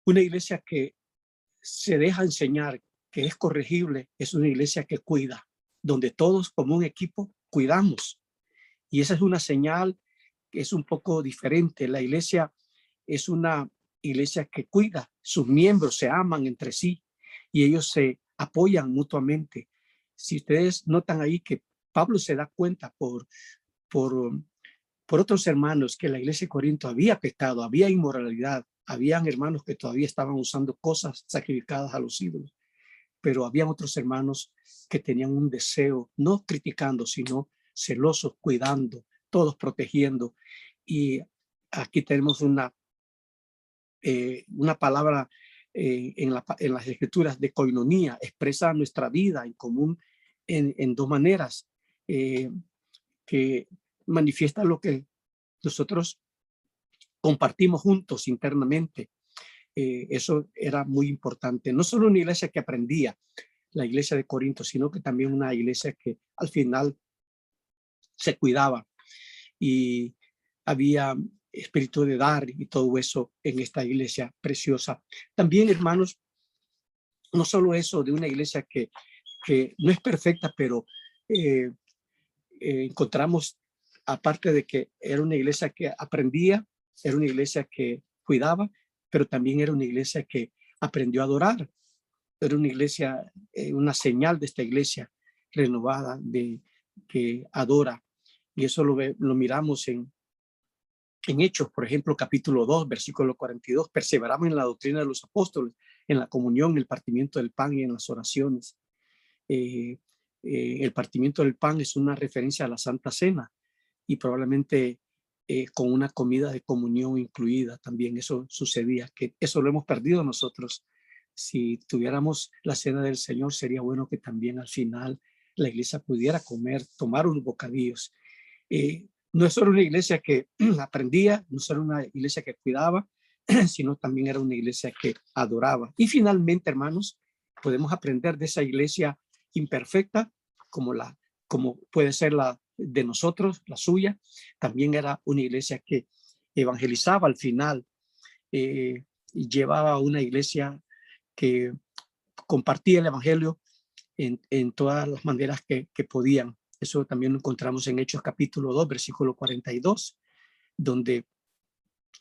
Speaker 1: una iglesia que se deja enseñar, que es corregible. Es una iglesia que cuida, donde todos como un equipo cuidamos. Y esa es una señal que es un poco diferente. La iglesia es una iglesia que cuida, sus miembros se aman entre sí y ellos se apoyan mutuamente. Si ustedes notan ahí que Pablo se da cuenta por, por otros hermanos que en la iglesia de Corinto había pecado, había inmoralidad, habían hermanos que todavía estaban usando cosas sacrificadas a los ídolos, pero habían otros hermanos que tenían un deseo, no criticando, sino celosos, cuidando, todos protegiendo. Y aquí tenemos una palabra en las escrituras de koinonía, expresa nuestra vida en común en dos maneras, que manifiesta lo que nosotros compartimos juntos internamente. Eso era muy importante. No solo una iglesia que aprendía, la iglesia de Corinto, sino que también una iglesia que al final se cuidaba y había espíritu de dar y todo eso en esta iglesia preciosa. También, hermanos, no solo eso de una iglesia que no es perfecta, pero encontramos, aparte de que era una iglesia que aprendía, era una iglesia que cuidaba, pero también era una iglesia que aprendió a adorar. Era una iglesia, una señal de esta iglesia renovada de que adora. Y eso lo miramos en Hechos, por ejemplo, capítulo 2, versículo 42. Perseveramos en la doctrina de los apóstoles, en la comunión, en el partimiento del pan y en las oraciones. El partimiento del pan es una referencia a la Santa Cena y probablemente con una comida de comunión incluida también eso sucedía, que eso lo hemos perdido nosotros. Si tuviéramos la cena del Señor, sería bueno que también al final la iglesia pudiera comer, tomar unos bocadillos. No es solo una iglesia que aprendía, no solo una iglesia que cuidaba, sino también era una iglesia que adoraba. Y finalmente, hermanos, podemos aprender de esa iglesia imperfecta, como puede ser la de nosotros, la suya. También era una iglesia que evangelizaba al final, y llevaba una iglesia que compartía el evangelio en todas las maneras que podían. Eso también lo encontramos en Hechos capítulo 2, versículo 42, donde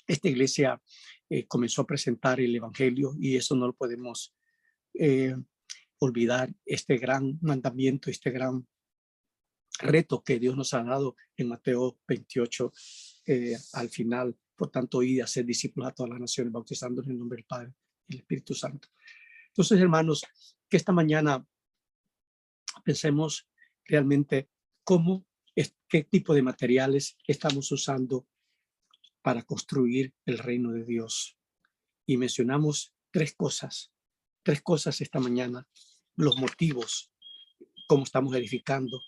Speaker 1: esta iglesia comenzó a presentar el evangelio, y eso no lo podemos olvidar, este gran mandamiento, este gran reto que Dios nos ha dado en Mateo 28, al final. Por tanto, id a ser discípulos a todas las naciones, bautizándolos en el nombre del Padre y el Espíritu Santo. Entonces, hermanos, que esta mañana pensemos realmente qué tipo de materiales estamos usando para construir el reino de Dios. Y mencionamos tres cosas esta mañana: los motivos, cómo estamos edificando,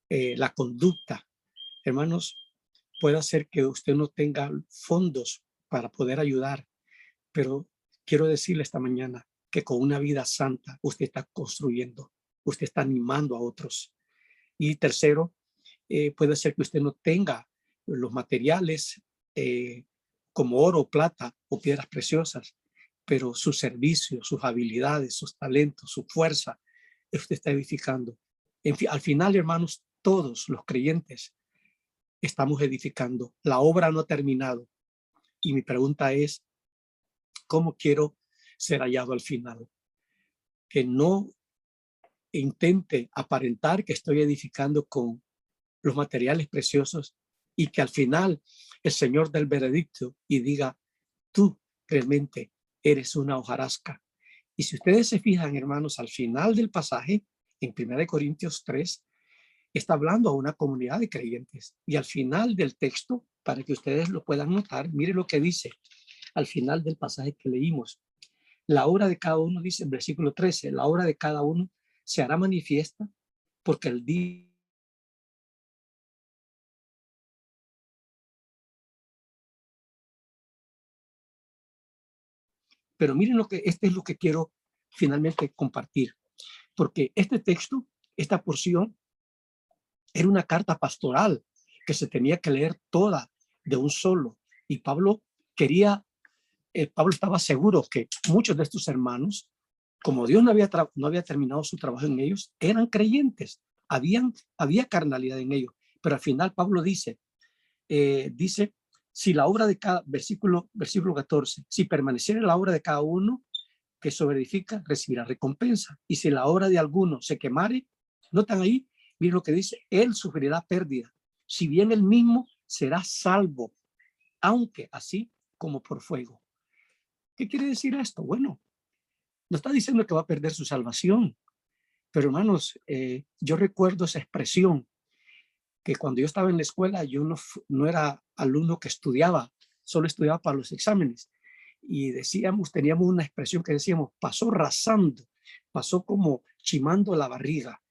Speaker 1: la conducta. Hermanos, puede ser que usted no tenga fondos para poder ayudar, pero quiero decirle esta mañana que con una vida santa usted está construyendo, usted está animando a otros. Y tercero, puede ser que usted no tenga los materiales como oro, plata o piedras preciosas, pero su servicio, sus habilidades, sus talentos, su fuerza, usted está edificando. Al final, hermanos, todos los creyentes estamos edificando. La obra no ha terminado. Y mi pregunta es, ¿cómo quiero ser hallado al final? Que no intente aparentar que estoy edificando con los materiales preciosos y que al final el Señor dé el veredicto y diga, tú realmente eres una hojarasca. Y si ustedes se fijan, hermanos, al final del pasaje, en 1 Corintios 3, está hablando a una comunidad de creyentes. Y al final del texto, para que ustedes lo puedan notar, mire lo que dice al final del pasaje que leímos. La obra de cada uno, dice en versículo 13, la obra de cada uno se hará manifiesta porque el día. Pero miren este es lo que quiero finalmente compartir, porque este texto, esta porción, era una carta pastoral que se tenía que leer toda de un solo. Y Pablo estaba seguro que muchos de estos hermanos, como Dios no había terminado su trabajo en ellos, eran creyentes, había carnalidad en ellos. Pero al final Pablo dice, si la obra de cada, versículo 14, si permaneciera la obra de cada uno que sobreedifica, recibirá recompensa. Y si la obra de alguno se quemare, notan ahí, miren lo que dice, él sufrirá pérdida, si bien él mismo será salvo, aunque así como por fuego. ¿Qué quiere decir esto? Bueno, no está diciendo que va a perder su salvación, pero hermanos, yo recuerdo esa expresión que cuando yo estaba en la escuela, yo no era alumno que estudiaba, solo estudiaba para los exámenes. Y teníamos una expresión que decíamos, pasó rasando, pasó como chimando la barriga.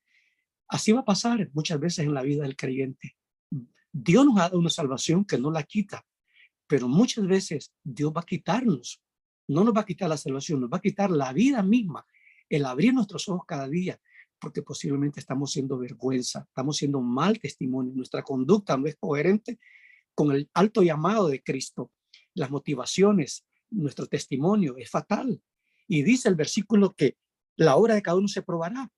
Speaker 1: Así va a pasar muchas veces en la vida del creyente. Dios nos ha dado una salvación que no la quita, pero muchas veces Dios va a quitarnos. No nos va a quitar la salvación, nos va a quitar la vida misma, el abrir nuestros ojos cada día, porque posiblemente estamos siendo vergüenza, estamos siendo mal testimonio. Nuestra conducta no es coherente con el alto llamado de Cristo. Las motivaciones, nuestro testimonio es fatal. Y dice el versículo que la obra de cada uno se probará.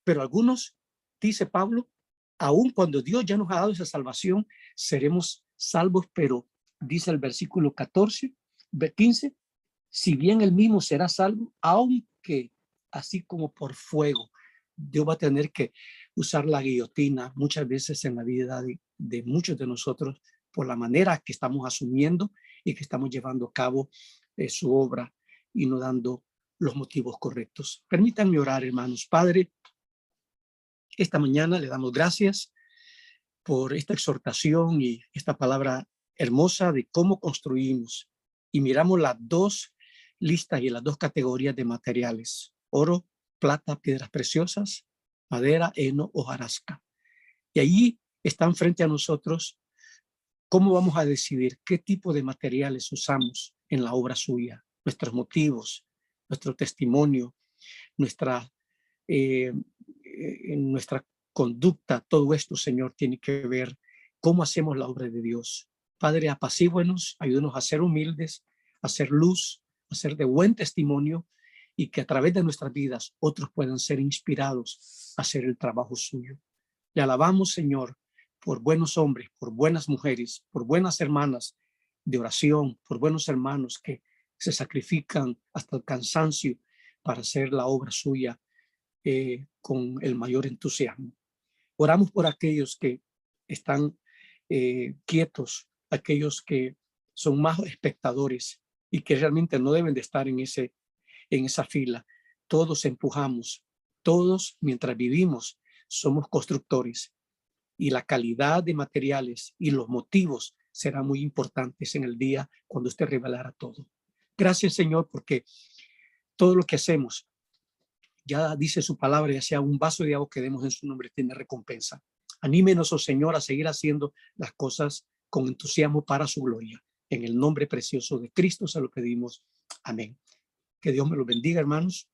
Speaker 1: Pero algunos, dice Pablo, aun cuando Dios ya nos ha dado esa salvación, seremos salvos, pero dice el versículo 15, si bien él mismo será salvo, aunque así como por fuego. Dios va a tener que usar la guillotina muchas veces en la vida de muchos de nosotros por la manera que estamos asumiendo y que estamos llevando a cabo su obra y no dando los motivos correctos. Permítanme orar, hermanos. Padre, esta mañana le damos gracias por esta exhortación y esta palabra hermosa de cómo construimos. Y miramos las dos listas y las dos categorías de materiales: oro, plata, piedras preciosas, madera, heno, hojarasca. Y allí están frente a nosotros cómo vamos a decidir qué tipo de materiales usamos en la obra suya, nuestros motivos, nuestro testimonio, nuestra en nuestra conducta. Todo esto, Señor, tiene que ver cómo hacemos la obra de Dios. Padre, apacíguenos, ayúdenos a ser humildes, a ser luz, a ser de buen testimonio, y que a través de nuestras vidas otros puedan ser inspirados a hacer el trabajo suyo. Le alabamos, Señor, por buenos hombres, por buenas mujeres, por buenas hermanas de oración, por buenos hermanos que se sacrifican hasta el cansancio para hacer la obra suya con el mayor entusiasmo. Oramos por aquellos que están quietos, aquellos que son más espectadores y que realmente no deben de estar en esa fila. Todos empujamos, todos mientras vivimos somos constructores, y la calidad de materiales y los motivos serán muy importantes en el día cuando usted revelará todo. Gracias, Señor, porque todo lo que hacemos, ya dice su palabra, ya sea un vaso de agua que demos en su nombre, tiene recompensa. Anímenos, oh Señor, a seguir haciendo las cosas con entusiasmo para su gloria. En el nombre precioso de Cristo se lo pedimos. Amén. Que Dios me lo bendiga, hermanos.